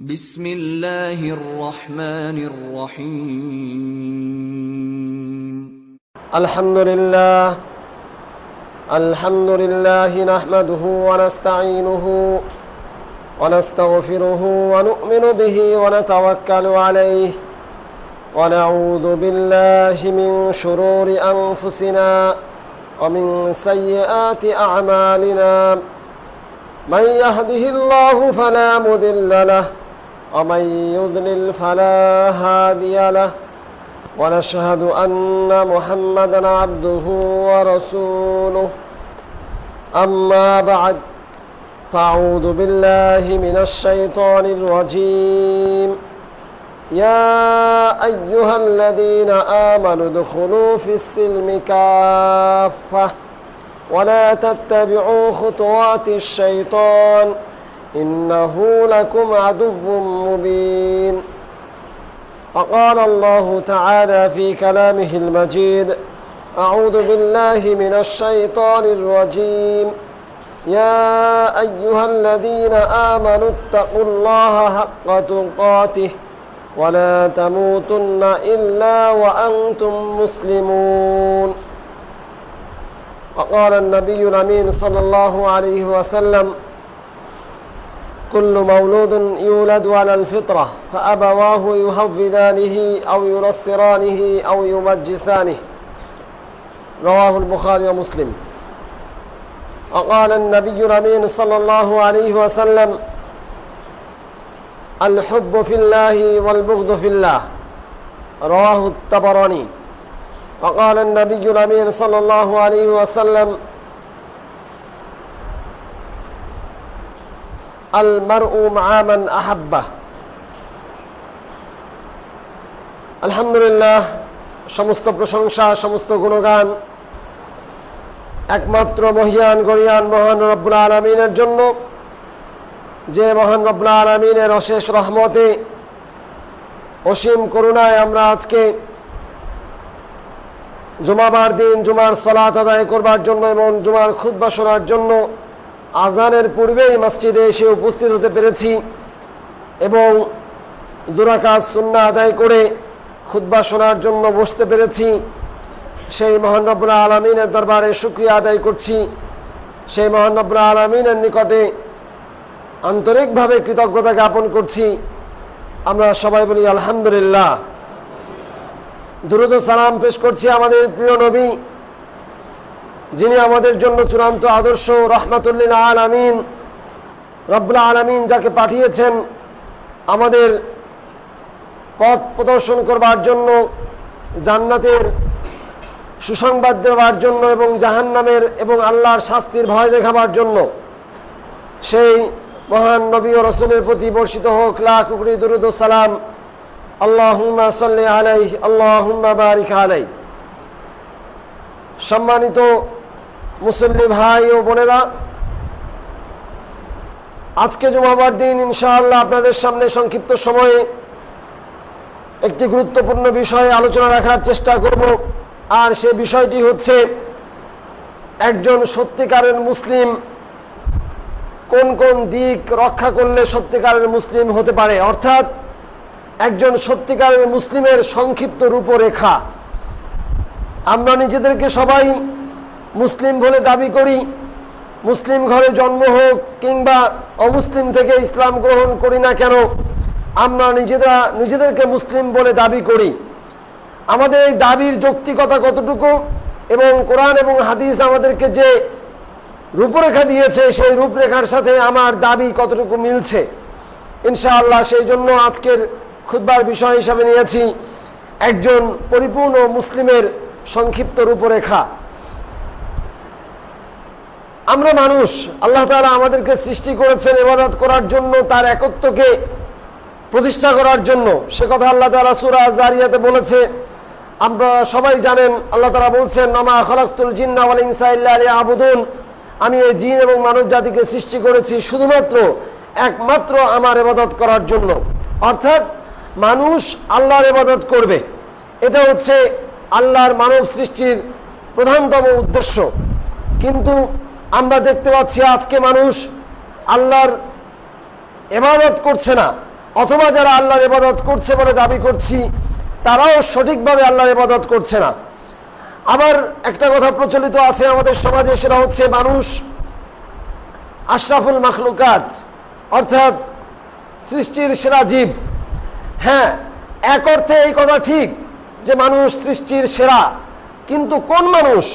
بسم الله الرحمن الرحيم الحمد لله نحمده ونستعينه ونستغفره ونؤمن به ونتوكل عليه ونعوذ بالله من شرور أنفسنا ومن سيئات أعمالنا من يهده الله فلا مضل له ومن يضلل فلا هادي له ونشهد أن محمدًا عبده ورسوله أما بعد فأعوذ بالله من الشيطان الرجيم يا أيها الذين آمنوا ادخلوا في السلم كافة ولا تتبعوا خطوات الشيطان إنه لكم عدو مبين وقال الله تعالى في كلامه المجيد أعوذ بالله من الشيطان الرجيم يا أيها الذين آمنوا اتقوا الله حق تقاته ولا تموتن إلا وأنتم مسلمون وقال النبي الأمين صلى الله عليه وسلم كل مولود يولد على الفطرة فأبواه يهودانه أو ينصرانه أو يمجسانه رواه البخاري ومسلم وقال النبي الأمين صلى الله عليه وسلم الحب في الله والبغض في الله رواه الطبراني وقال النبي الأمين صلى الله عليه وسلم المرء مع من أحبه আলহামদুলিল্লাহ সমস্ত প্রশংসা সমস্ত গুণগান একমাত্র মহিয়ান গরিয়ান মহান রব্বুল আলামিনের জন্য যে মহান রব্বুল আলামিনের অশেষ রহমতে অসীম করুণায় আমরা আজকে জুমাবার দিন জুমার সালাত আদায় করবার জন্য এবং জুমার খুতবা শোনার জন্য আজানের পূর্বেই মসজিদে এসে উপস্থিত হতে পেরেছি এবং দুরাকাত সুন্নাহ আদায় করে খুতবা শোনার জন্য বসতে পেরেছি। সেই মহান রব্বুল আলামিনের দরবারে শুকরিয়া আদায় করছি। সেই মহান রব্বুল আলামিনের নিকটে আন্তরিকভাবে কৃতজ্ঞতা জ্ঞাপন করছি। আমরা সবাই বলি আলহামদুলিল্লাহ। দুরূদ ও সালাম পেশ করছি আমাদের প্রিয় নবী, যিনি আমাদের জন্য চূড়ান্ত আদর্শ, রহমাতুল লিল আলামিন, রব্বুল আলামিন যাকে পাঠিয়েছেন আমাদের পথ প্রদর্শন করবার জন্য, জান্নাতের সুসংবাদ দেওয়ার জন্য এবং জাহান্নামের এবং আল্লাহর শাস্তির ভয় দেখাবার জন্য। সেই মহান নবী ও রাসূলের প্রতি বর্ষিত হোক লাখ কোটি দুরূদ ও সালাম। আল্লাহুম্মা সাল্লি আলাইহি আল্লাহুম্মা বারিক আলাইহি। সম্মানিত মুসল্লি ভাই ও বোনেরা, আজকে জুমাবার দিন ইনশাআল্লাহ আপনাদের সামনে সংক্ষিপ্ত সময়ে একটি গুরুত্বপূর্ণ বিষয়ে আলোচনা রাখার চেষ্টা করব। আর সে বিষয়টি হচ্ছে একজন সত্যিকারের মুসলিম কোন কোন দিক রক্ষা করলে সত্যিকারের মুসলিম হতে পারে, অর্থাৎ একজন সত্যিকারের মুসলিমের সংক্ষিপ্ত রূপরেখা। আমরা নিজেদেরকে সবাই মুসলিম বলে দাবি করি, মুসলিম ঘরে জন্ম হোক কিংবা অমুসলিম থেকে ইসলাম গ্রহণ করি না কেন, আমরা নিজেদেরকে মুসলিম বলে দাবি করি। আমাদের এই দাবির যৌক্তিকতা কতটুকু এবং কোরআন এবং হাদিস আমাদেরকে যে রূপরেখা দিয়েছে সেই রূপরেখার সাথে আমার দাবি কতটুকু মিলছে, ইনশাআল্লাহ সেই জন্য আজকের খুতবার বিষয় হিসাবে নিয়েছি একজন পরিপূর্ণ মুসলিমের সংক্ষিপ্ত রূপরেখা। আমরা মানুষ, আল্লাহ তাআলা আমাদেরকে সৃষ্টি করেছেন ইবাদত করার জন্য, তার একত্বকে প্রতিষ্ঠা করার জন্য। সে কথা আল্লাহ তাআলা সূরা আয-যারিয়াতে বলেছে। আমরা সবাই জানেন আল্লাহ তাআলা বলছেন মা খালাকতুল জিন্না ওয়াল ইনসা ইল্লা লিয়াবুদুন, আমি এই জিন এবং মানব জাতিকে সৃষ্টি করেছি শুধুমাত্র একমাত্র আমার ইবাদত করার জন্য। অর্থাৎ মানুষ আল্লাহর ইবাদত করবে, এটা হচ্ছে আল্লাহর মানব সৃষ্টির প্রধানতম উদ্দেশ্য। কিন্তু আমরা দেখতে পাচ্ছি আজকে মানুষ আল্লাহর ইবাদত করছে না, অথবা যারা আল্লাহর ইবাদত করছে বলে দাবি করছি তারাও সঠিকভাবে আল্লাহর ইবাদত করছে না। আবার একটা কথা প্রচলিত আছে আমাদের সমাজে, সেটা হচ্ছে মানুষ আশরাফুল মাখলুকাত, অর্থাৎ সৃষ্টির সেরা জীব। হ্যাঁ, এক অর্থে এই কথা ঠিক যে মানুষ সৃষ্টির সেরা, কিন্তু কোন মানুষ?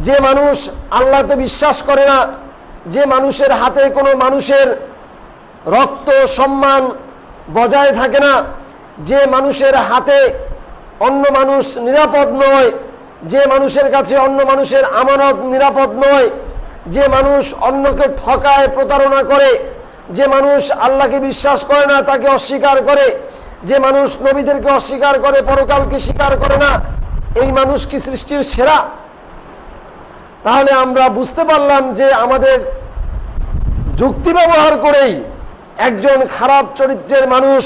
যে মানুষ আল্লাহতে বিশ্বাস করে না, যে মানুষের হাতে কোনো মানুষের রক্ত সম্মান বজায় থাকে না, যে মানুষের হাতে অন্য মানুষ নিরাপদ নয়, যে মানুষের কাছে অন্য মানুষের আমানত নিরাপদ নয়, যে মানুষ অন্যকে ঠকায়, প্রতারণা করে, যে মানুষ আল্লাহকে বিশ্বাস করে না, তাকে অস্বীকার করে, যে মানুষ নবীদেরকে অস্বীকার করে, পরকালকে স্বীকার করে না, এই মানুষ কি সৃষ্টির সেরা? তাহলে আমরা বুঝতে পারলাম যে আমাদের যুক্তি ব্যবহার করেই একজন খারাপ চরিত্রের মানুষ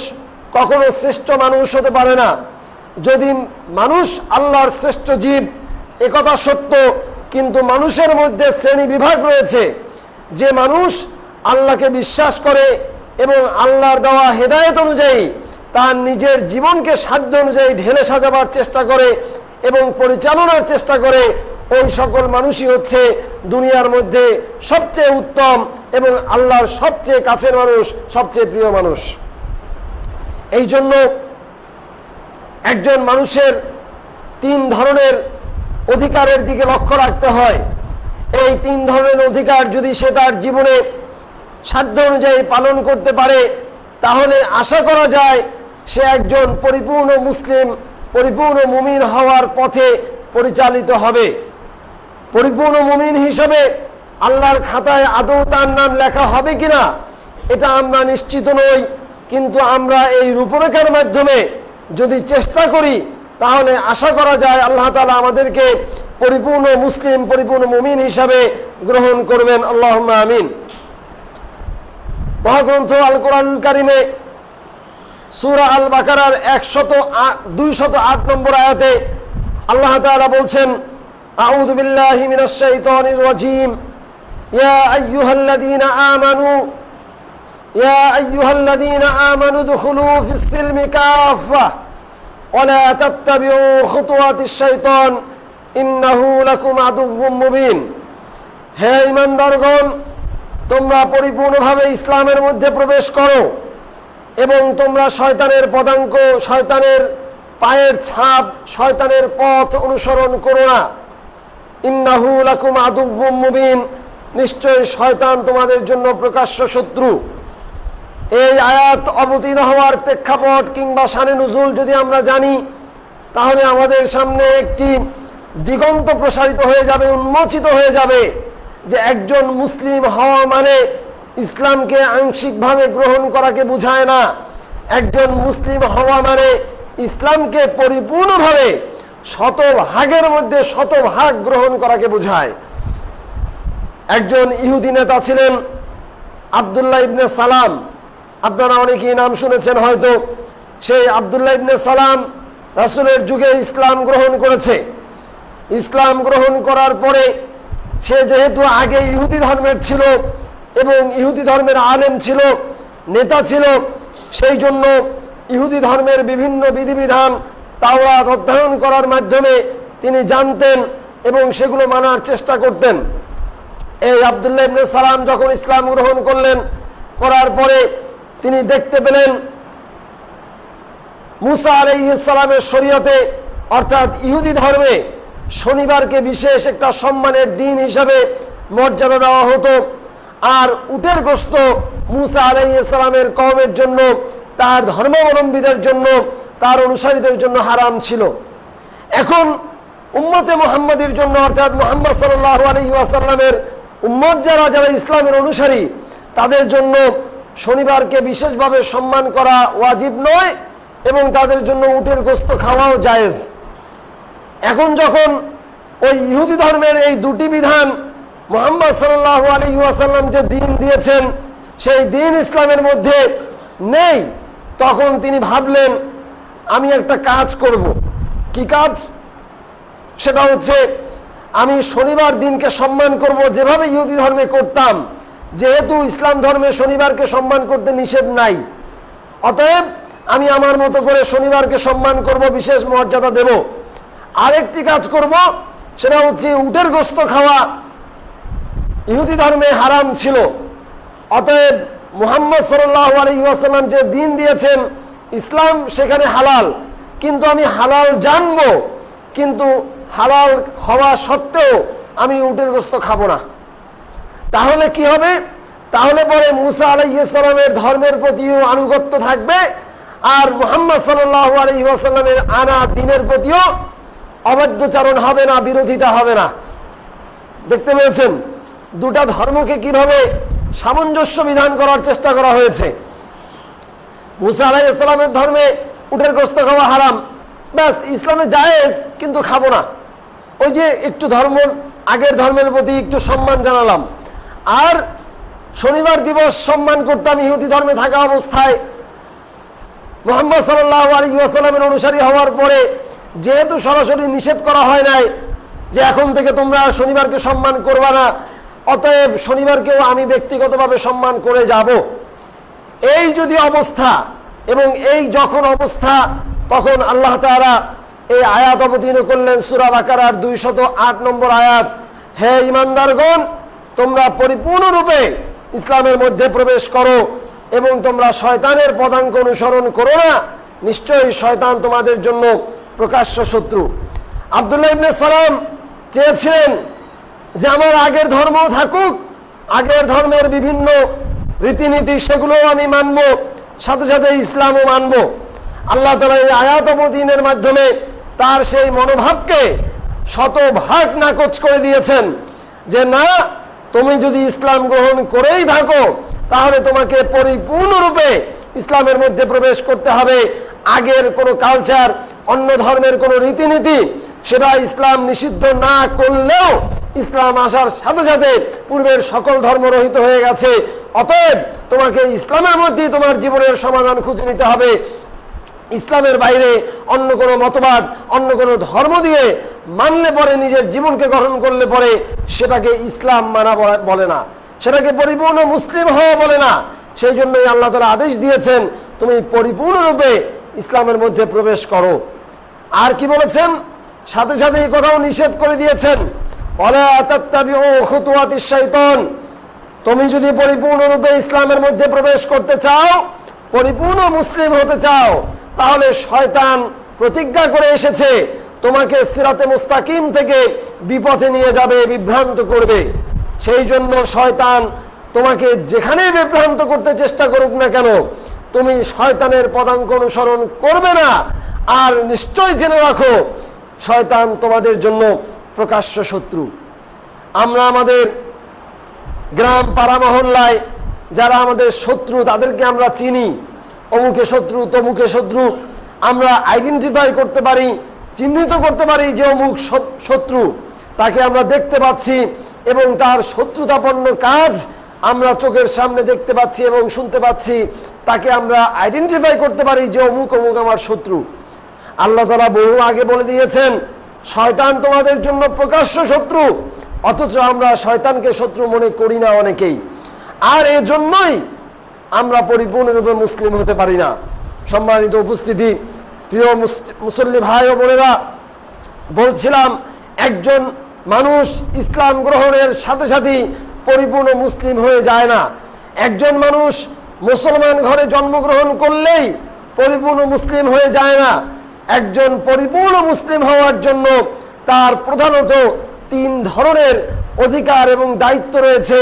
কখনো শ্রেষ্ঠ মানুষ হতে পারে না। যদি মানুষ আল্লাহর শ্রেষ্ঠ জীব, একথা সত্য, কিন্তু মানুষের মধ্যে শ্রেণী বিভাগ রয়েছে। যে মানুষ আল্লাহকে বিশ্বাস করে এবং আল্লাহর দেওয়া হেদায়েত অনুযায়ী তার নিজের জীবনকে সাধ্য অনুযায়ী ঢেলে সাজাবার চেষ্টা করে এবং পরিচালনার চেষ্টা করে, ওই সকল মানুষই হচ্ছে দুনিয়ার মধ্যে সবচেয়ে উত্তম এবং আল্লাহর সবচেয়ে কাছের মানুষ, সবচেয়ে প্রিয় মানুষ। এই জন্য একজন মানুষের 3 ধরনের অধিকারের দিকে লক্ষ্য রাখতে হয়। এই 3 ধরনের অধিকার যদি সে তার জীবনে সাধ্য অনুযায়ী পালন করতে পারে, তাহলে আশা করা যায় সে একজন পরিপূর্ণ মুসলিম, পরিপূর্ণ মুমিন হওয়ার পথে পরিচালিত হবে। পরিপূর্ণ মুমিন হিসেবে আল্লাহর খাতায় আদৌ তার নাম লেখা হবে কিনা এটা আমরা নিশ্চিত নই, কিন্তু আমরা এই রূপরেখার মাধ্যমে যদি চেষ্টা করি তাহলে আশা করা যায় আল্লাহ তাআলা আমাদেরকে পরিপূর্ণ মুসলিম, পরিপূর্ণ মুমিন হিসাবে গ্রহণ করবেন। আল্লাহুম্মা আমিন। মহাগ্রন্থ আল কোরআনুল কারিমে সূরা আল বাকারার 208 নম্বর আয়াতে আল্লাহ তাআলা বলছেন, আউযু বিল্লাহি মিনাশ শাইতানির রাজীম, ইয়া আইয়ুহাল্লাযীনা আমানু দুখুলু ফিস সিলমি কাফা ওয়া লা তাত্তাবিউ খুতুওয়াতিশ শাইতান ইন্নাহু লাকুম আদুউম মুবিন। হে ঈমানদারগণ, তোমরা পরিপূর্ণভাবে ইসলামের মধ্যে প্রবেশ করো এবং তোমরা শয়তানের পদাঙ্ক, শয়তানের পায়ের ছাপ, শয়তানের পথ অনুসরণ করো না। ইন্নাহু লাকুম আদুউম মুবিন, নিশ্চয়ই শয়তান তোমাদের জন্য প্রকাশ্য শত্রু। এই আয়াত অবতীর্ণ হওয়ার প্রেক্ষাপট কিংবা শানে নুজুল যদি আমরা জানি, তাহলে আমাদের সামনে একটি দিগন্ত প্রসারিত হয়ে যাবে, উন্মোচিত হয়ে যাবে যে একজন মুসলিম হওয়া মানে ইসলামকে আংশিকভাবে গ্রহণ করাকে বোঝায় না। একজন মুসলিম হওয়া মানে ইসলামকে পরিপূর্ণভাবে শতভাগের মধ্যে শতভাগ গ্রহণ করাকে বোঝায়। একজন ইহুদি নেতা ছিলেন আব্দুল্লাহ ইবনে সালাম, আপনারা অনেকেই নাম শুনেছেন হয়তো। সেই আব্দুল্লাহ ইবনে সালাম রাসূলের যুগে ইসলাম গ্রহণ করেছে। ইসলাম গ্রহণ করার পরে সে যেহেতু আগে ইহুদি ধর্মের ছিল এবং ইহুদি ধর্মের আলেম ছিল, নেতা ছিল, সেই জন্য ইহুদি ধর্মের বিভিন্ন বিধিবিধান তাওরাত অধ্যয়ন করার মাধ্যমে তিনি জানতেন এবং সেগুলো মানার চেষ্টা করতেন। এই আব্দুল্লাহ ইবনে সালাম যখন ইসলাম গ্রহণ করলেন, করার পরে তিনি দেখতে পেলেন মুসা আলাইহিস সালামের শরীয়তে অর্থাৎ ইহুদি ধর্মে শনিবারকে বিশেষ একটা সম্মানের দিন হিসাবে মর্যাদা দেওয়া হতো, আর উটের গোশত মুসা আলাইহিস সালামের কওমের জন্য, তার ধর্মাবলম্বীদের জন্য, তার অনুসারীদের জন্য হারাম ছিল। এখন উম্মতে মুহাম্মাদীর জন্য অর্থাৎ মুহাম্মদ সাল্লাল্লাহু আলাইহি ওয়াসাল্লামের উম্মত যারা ইসলামের অনুসারী, তাদের জন্য শনিবারকে বিশেষভাবে সম্মান করা ওয়াজিব নয় এবং তাদের জন্য উটের গোশত খাওয়াও জায়েজ। এখন যখন ওই ইহুদি ধর্মের এই দুটি বিধান মুহাম্মদ সাল্লাল্লাহু আলাইহি ওয়াসাল্লাম যে দিন দিয়েছেন সেই দিন ইসলামের মধ্যে নেই, তখন তিনি ভাবলেন আমি একটা কাজ করব। কি কাজ? সেটা হচ্ছে আমি শনিবার দিনকে সম্মান করব যেভাবে ইহুদি ধর্মে করতাম, যেহেতু ইসলাম ধর্মে শনিবারকে সম্মান করতে নিষেধ নাই। অতএব আমি আমার মতো করে শনিবারকে সম্মান করব, বিশেষ মর্যাদা দেব। আরেকটি কাজ করব, সেটা হচ্ছে উটের গোশত খাওয়া ইহুদি ধর্মে হারাম ছিল। অতএব মুহাম্মদ সাল্লাল্লাহু আলাইহি ওয়াসাল্লাম যে দিন দিয়েছেন ইসলাম, সেখানে হালাল, কিন্তু আমি হালাল জানবো, কিন্তু হালাল হওয়া সত্ত্বেও আমি উটের গোশত খাবো না। তাহলে কি হবে? তাহলে পরে মুসা আলাইহিস সালামের ধর্মের প্রতিও আনুগত্য থাকবে, আর মুহাম্মদ সাল্লাল্লাহু আলাইহি ওয়াসাল্লামের আনা দিনের প্রতিও অবাধ্যচারণ হবে না, বিরোধিতা হবে না। দেখতে পেয়েছেন দুটা ধর্মকে কিভাবে সামঞ্জস্য বিধান করার চেষ্টা করা হয়েছে। মুসা আলাইহিস সালামের ধর্মে উটের গোশত খাওয়া হারাম, ব্যাস ইসলামে জায়েজ কিন্তু খাবো না। ওই যে একটু আগের ধর্মের প্রতি একটু সম্মান জানালাম। আর শনিবার দিবস সম্মান করতাম ইহুদি ধর্মে থাকা অবস্থায়। মুহাম্মদ সাল্লাল্লাহু আলাইহি ওয়াসাল্লামের অনুসারী হওয়ার পরে যেহেতু সরাসরি নিষেধ করা হয় নাই যে এখন থেকে তোমরা শনিবারকে সম্মান করবা না, অতএব শনিবারকেও আমি ব্যক্তিগতভাবে সম্মান করে যাব। এই যদি অবস্থা, এবং এই যখন অবস্থা, তখন আল্লাহ তাআলা এই আয়াত অবতীর্ণ করলেন সূরা বাকারার 208 নম্বর আয়াত, হে ঈমানদারগণ, তোমরা পরিপূর্ণরূপে ইসলামের মধ্যে প্রবেশ করো এবং তোমরা শয়তানের পদাঙ্ক অনুসরণ করো না, নিশ্চয়ই শয়তান তোমাদের জন্য প্রকাশ্য শত্রু। আব্দুল্লাহ ইবনে সালাম চেয়েছিলেন যে আমার আগের ধর্ম থাকুক, আগের ধর্মের বিভিন্ন রীতিনীতি সেগুলোও আমি মানব, সাথে সাথে ইসলামও মানব। আল্লাহ তাআলা এই আয়াত অবতীর্ণের মাধ্যমে তার সেই মনোভাবকে শতভাগ নাকচ করে দিয়েছেন যে না, তুমি যদি ইসলাম গ্রহণ করেই থাকো তাহলে তোমাকে পরিপূর্ণরূপে ইসলামের মধ্যে প্রবেশ করতে হবে। আগের কোনো কালচার, অন্য ধর্মের কোনো রীতিনীতি, সেটা ইসলাম নিষিদ্ধ না করলেও ইসলাম আসার সাথে সাথে পূর্বের সকল ধর্ম রহিত হয়ে গেছে। অতএব তোমাকে ইসলামের মধ্যেই তোমার জীবনের সমাধান খুঁজে নিতে হবে। ইসলামের বাইরে অন্য কোনো মতবাদ, অন্য কোনো ধর্ম দিয়ে মানলে পরে, নিজের জীবনকে গঠন করলে পরে সেটাকে ইসলাম মানা বলে না, সেটাকে পরিপূর্ণ মুসলিম হওয়া বলে না। সেই জন্যই আল্লাহ তাআলা আদেশ দিয়েছেন তুমি পরিপূর্ণরূপে ইসলামের মধ্যে প্রবেশ করো। আর কি বলেছেন? সাথে সাথে এই কথাও নিষেধ করে দিয়েছেন, ওয়ালা তাত্তাবিউ খুতুওয়াতিশ শাইতান, তুমি যদি পরিপূর্ণরূপে ইসলামের মধ্যে প্রবেশ করতে চাও, পরিপূর্ণ মুসলিম হতে চাও, তাহলে শয়তান প্রতিজ্ঞা করে এসেছে তোমাকে সিরাতে মুস্তাকিম থেকে বিপথে নিয়ে যাবে, বিভ্রান্ত করবে। সেই জন্য শয়তান তোমাকে যেখানে বিভ্রান্ত করতে চেষ্টা করুক না কেন, তুমি শয়তানের পদাঙ্ক অনুসরণ করবে না। আর নিশ্চয় জেনে রাখো শয়তান তোমাদের জন্য প্রকাশ্য শত্রু। আমরা আমাদের গ্রাম পাড়া মহল্লায় যারা আমাদের শত্রু তাদেরকে আমরা চিনি, অমুকে শত্রু তমুকে শত্রু, আমরা আইডেন্টিফাই করতে পারি, চিহ্নিত করতে পারি যে অমুক শত্রু, তাকে আমরা দেখতে পাচ্ছি এবং তার শত্রুতাপন্ন কাজ আমরা চোখের সামনে দেখতে পাচ্ছি এবং শুনতে পাচ্ছি, তাকে আমরা আইডেন্টিফাই করতে পারি যে অমুক অমুক আমার শত্রু। আল্লাহ তাআলা বহু আগে বলে দিয়েছেন শয়তান তোমাদের জন্য প্রকাশ্য শত্রু, অথচ আমরা শয়তানকে শত্রু মনে করি না অনেকেই। আর এজন্যই আমরা পরিপূর্ণরূপে মুসলিম হতে পারি না। সম্মানিত উপস্থিতি, প্রিয় মুসল্লি ভাই ও বোনেরা, বলছিলাম একজন মানুষ ইসলাম গ্রহণের সাথে সাথে পরিপূর্ণ মুসলিম হয়ে যায় না। একজন মানুষ মুসলমান ঘরে জন্মগ্রহণ করলেই পরিপূর্ণ মুসলিম হয়ে যায় না। একজন পরিপূর্ণ মুসলিম হওয়ার জন্য তার প্রধানত 3 ধরনের অধিকার এবং দায়িত্ব রয়েছে।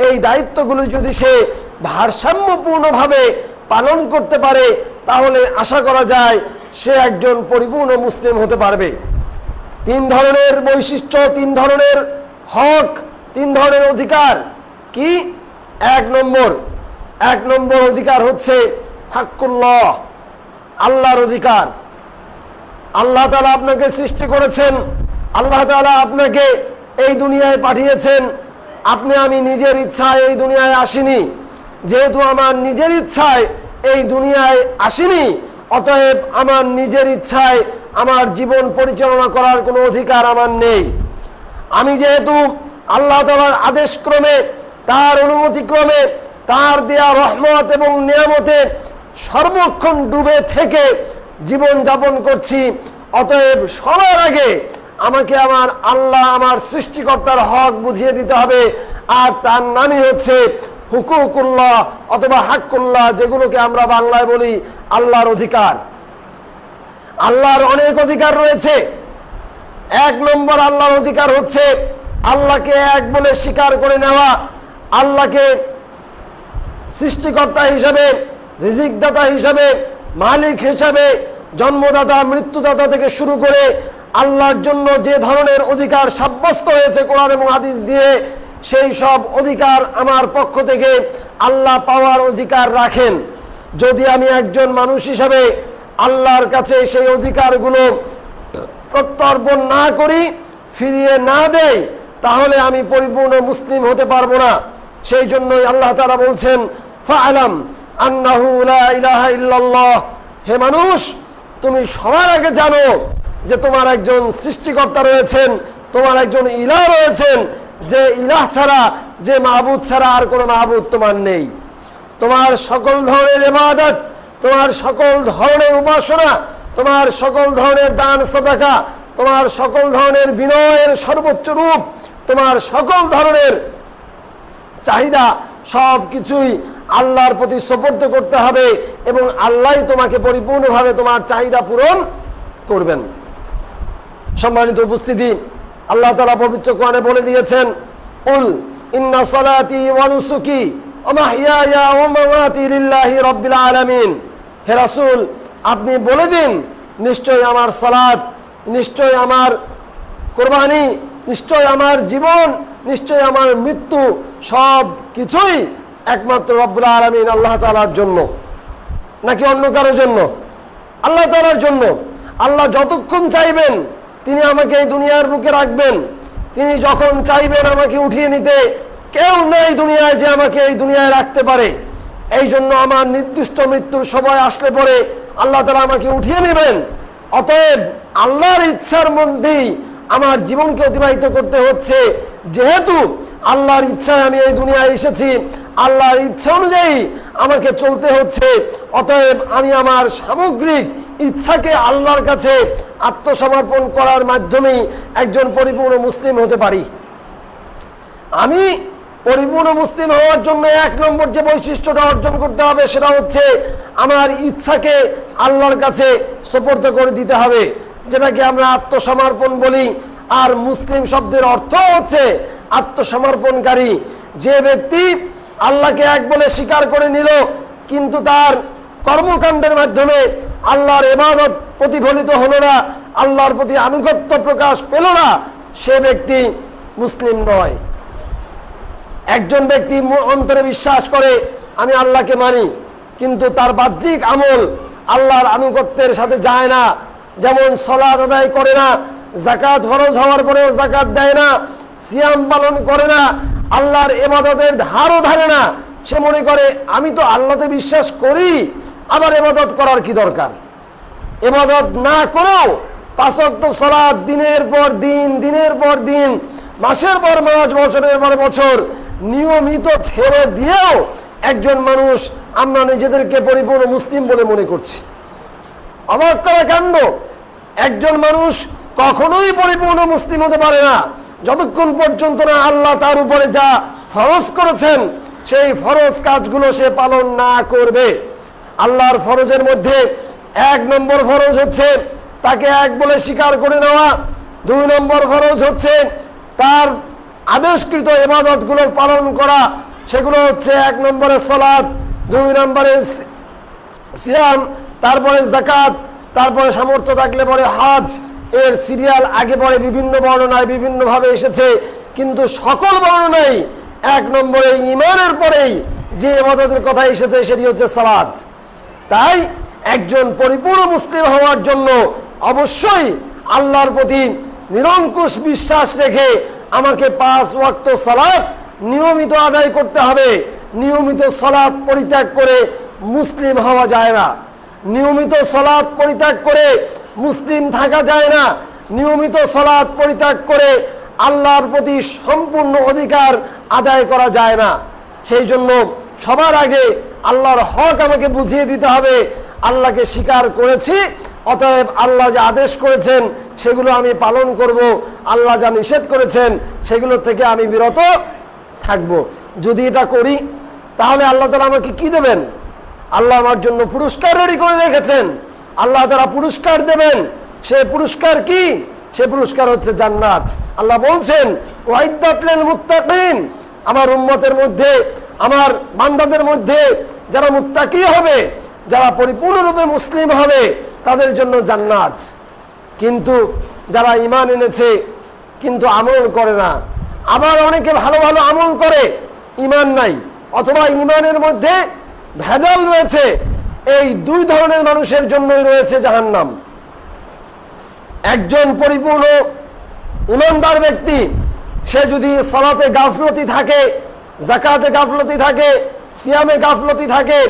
এই দায়িত্বগুলো যদি সে ভারসাম্যপূর্ণভাবে পালন করতে পারে তাহলে আশা করা যায় সে একজন পরিপূর্ণ মুসলিম হতে পারবে। 3 ধরনের বৈশিষ্ট্য, 3 ধরনের হক, 3 ধরনের অধিকার কি? 1 নম্বর অধিকার হচ্ছে হাক্কুল্লাহ, আল্লাহর অধিকার। আল্লাহ তাআলা আপনাকে সৃষ্টি করেছেন, আল্লাহ তাআলা আপনাকে এই দুনিয়ায় পাঠিয়েছেন। আপনি আমি নিজের ইচ্ছায় এই দুনিয়ায় আসিনি, যেহেতু আমার নিজের ইচ্ছায় এই দুনিয়ায় আসিনি, অতএব আমার নিজের ইচ্ছায় আমার জীবন পরিচালনা করার কোনো অধিকার আমার নেই। আমি যেহেতু আল্লাহ তাআলার আদেশক্রমে, তার অনুমতিক্রমে, তার দেয়া রহমত এবং নিয়ামতে সর্বক্ষণ ডুবে থেকে জীবন যাপন করছি। অতএব সবার আগে আমাকে আমার আল্লাহ, আমার সৃষ্টিকর্তার হক বুঝিয়ে দিতে হবে। আর তার নামই হচ্ছে হুকুকুল্লাহ অথবা হাক্কুল্লাহ, যেগুলোকে আমরা বাংলায় বলি আল্লাহর অধিকার। আল্লাহর অনেক অধিকার রয়েছে। 1 নম্বর আল্লাহর অধিকার হচ্ছে আল্লাহকে এক বলে স্বীকার করে নেওয়া, আল্লাহকে সৃষ্টিকর্তা হিসাবে, রিজিকদাতা হিসাবে, মালিক হিসাবে, জন্মদাতা, মৃত্যুদাতা থেকে শুরু করে আল্লাহর জন্য যে ধরনের অধিকার সাব্যস্ত হয়েছে কোরআন এবং হাদিস দিয়ে, সেই সব অধিকার আমার পক্ষ থেকে আল্লাহ পাওয়ার অধিকার রাখেন। যদি আমি একজন মানুষ হিসাবে আল্লাহর কাছে সেই অধিকারগুলো প্রত্যর্পণ না করি, ফিরিয়ে না দেই, তাহলে আমি পরিপূর্ণ মুসলিম হতে পারবো না। সেই জন্যই আল্লাহ তাআলা বলছেন, ফাআলাম আন্নাহু লা ইলাহা ইল্লাল্লাহ, হে মানুষ তুমি সবার আগে জানো যে তোমার একজন সৃষ্টিকর্তা রয়েছেন, তোমার একজন ইলাহ রয়েছেন, যে ইলাহ ছাড়া, যে মাহবুদ ছাড়া আর কোনো মাহবুদ তোমার নেই। তোমার সকল ধরনের ইবাদত, তোমার সকল ধরনের উপাসনা, তোমার সকল ধরনের দান সাদাকা, তোমার সকল ধরনের বিনয়ের সর্বোচ্চ রূপ, তোমার সকল ধরনের চাহিদা সব কিছুই আল্লাহর প্রতি সুপর্দ করতে হবে এবং আল্লাহই তোমাকে পরিপূর্ণভাবে তোমার চাহিদা পূরণ করবেন। সম্মানিত উপস্থিতি, আল্লাহ তাআলা পবিত্র কোরআনে বলে দিয়েছেন, উল ইন্না সালাতি ওয়া নুসুকি ওয়া মাহইয়ায়া ওয়া মামাতি লিল্লাহি রাব্বিল আলামিন। হে রাসূল, আপনি বলে দিন, নিশ্চয়ই আমার সালাত, নিশ্চয়ই আমার কুরবানি, নিশ্চয়ই আমার জীবন, নিশ্চয়ই আমার মৃত্যু সব কিছুই একমাত্র রব্বুল আলামিন আল্লাহ তাআলার জন্য, নাকি অন্য কারোর জন্য? আল্লাহ তাআলার জন্য। আল্লাহ যতক্ষণ চাইবেন তিনি আমাকে এই দুনিয়ার বুকে রাখবেন। তিনি যখন চাইবেন আমাকে উঠিয়ে নিতে, কেউ নেই দুনিয়ায় যে আমাকে এই দুনিয়ায় রাখতে পারে। এই জন্য আমার নির্দিষ্ট মৃত্যুর সময় আসলে পরে আল্লাহ তাআলা আমাকে উঠিয়ে নেবেন। অতএব আল্লাহর ইচ্ছার মধ্যেই আমার জীবনকে অতিবাহিত করতে হচ্ছে। যেহেতু আল্লাহর ইচ্ছায় আমি এই দুনিয়ায় এসেছি, আল্লাহর ইচ্ছা অনুযায়ী আমাকে চলতে হচ্ছে। অতএব আমি আমার সামগ্রিক ইচ্ছাকে আল্লাহর কাছে আত্মসমর্পণ করার মাধ্যমেই একজন পরিপূর্ণ মুসলিম হতে পারি। আমি পরিপূর্ণ মুসলিম হওয়ার জন্য 1 নম্বর যে বৈশিষ্ট্যটা অর্জন করতে হবে সেটা হচ্ছে আমার ইচ্ছাকে আল্লাহর কাছে সুপর্দ করে দিতে হবে, যেটাকে আমরা আত্মসমর্পণ বলি। আর মুসলিম শব্দের অর্থ হচ্ছে আত্মসমর্পণকারী। যে ব্যক্তি আল্লাহকে এক বলে স্বীকার করে নিল কিন্তু তার কর্মকাণ্ডের মাধ্যমে আল্লাহর ইবাদত প্রতিফলিত হলো না, আল্লাহর প্রতি আনুগত্য প্রকাশ পেল না, সে ব্যক্তি মুসলিম নয়। একজন ব্যক্তি অন্তরে বিশ্বাস করে আমি আল্লাহকে মানি, কিন্তু তার বাহ্যিক আমল আল্লাহর আনুগত্যের সাথে যায় না। যেমন সালাত আদায় করে না, যাকাত ফরজ হওয়ার পরেও যাকাত দেয় না, সিয়াম পালন করে না, আল্লাহর ইবাদতের ধারও ধারে না। সে মনে করে আমি তো আল্লাহতে বিশ্বাস করি, আবার ইবাদত করার কি দরকার? ইবাদত না করেও 5 ওয়াক্ত সালাত দিনের পর দিন, দিনের পর দিন, মাসের পর মাস, বছরের পর বছর নিয়মিত ছেড়ে দিয়েও একজন মানুষ আমরা নিজেদেরকে পরিপূর্ণ মুসলিম বলে মনে করছি। অবাক করা কাণ্ড। একজন মানুষ কখনোই পরিপূর্ণ মুসলিম হতে পারে না যতক্ষণ পর্যন্ত না আল্লাহ তার উপরে যা ফরজ করেছেন সেই ফরজ কাজগুলো সে পালন না করবে। আল্লাহর ফরজের মধ্যে 1 নম্বর ফরজ হচ্ছে তাকে এক বলে স্বীকার করে নেওয়া। 2 নম্বর ফরজ হচ্ছে তার আদেশকৃত ইবাদতগুলোর পালন করা। সেগুলো হচ্ছে 1 নম্বরে সালাত, 2 নম্বরে সিয়াম, তারপরে যাকাত, তারপরে সামর্থ্য থাকলে পরে হজ। এর সিরিয়াল আগে পরে বিভিন্ন বর্ণনায় বিভিন্নভাবে এসেছে, কিন্তু সকল বর্ণনায় 1 নম্বরে ঈমানের পরেই যে ইবাদতের কথা এসেছে সেটি হচ্ছে সালাত। তাই একজন পরিপূর্ণ মুসলিম হওয়ার জন্য অবশ্যই আল্লাহর প্রতি নিরঙ্কুশ বিশ্বাস রেখে আমাকে 5 ওয়াক্ত সালাত নিয়মিত আদায় করতে হবে। নিয়মিত সালাত পরিত্যাগ করে মুসলিম হওয়া যায় না। নিয়মিত সালাত পরিত্যাগ করে মুসলিম থাকা যায় না। নিয়মিত সালাত পরিত্যাগ করে আল্লাহর প্রতি সম্পূর্ণ অধিকার আদায় করা যায় না। সেই জন্য সবার আগে আল্লাহর হক আমাকে বুঝিয়ে দিতে হবে। আল্লাহকে স্বীকার করেছি, অতএব আল্লাহ যা আদেশ করেছেন সেগুলো আমি পালন করব, আল্লাহ যা নিষেধ করেছেন সেগুলো থেকে আমি বিরত থাকব। যদি এটা করি তাহলে আল্লাহ তাআলা আমাকে কি দেবেন? আল্লাহ আমার জন্য পুরস্কার রেডি করে রেখেছেন। আল্লাহ তাআলা পুরস্কার দেবেন। সে পুরস্কার কি? সে পুরস্কার হচ্ছে জান্নাত। আল্লাহ বলছেন ওয়াইদ্দাত লিল মুত্তাকিন, আমার উম্মতের মধ্যে, আমার বান্দাদের মধ্যে যারা মুত্তাকি হবে, যারা পরিপূর্ণরূপে মুসলিম হবে, তাদের জন্য জান্নাত। কিন্তু যারা ঈমান এনেছে কিন্তু আমল করে না, আবার অনেকে ভালো ভালো আমল করে, ঈমান নাই অথবা ঈমানের মধ্যে ভেজাল রয়েছে, এই দুই ধরনের মানুষের জন্যই রয়েছে জাহান্নাম। একজন পরিপূর্ণ ঈমানদার ব্যক্তি, সে যদি সালাতে গাফলতি থাকে, যাকাতে গাফলতি থাকে, সিয়ামে গাফলতি থাকে,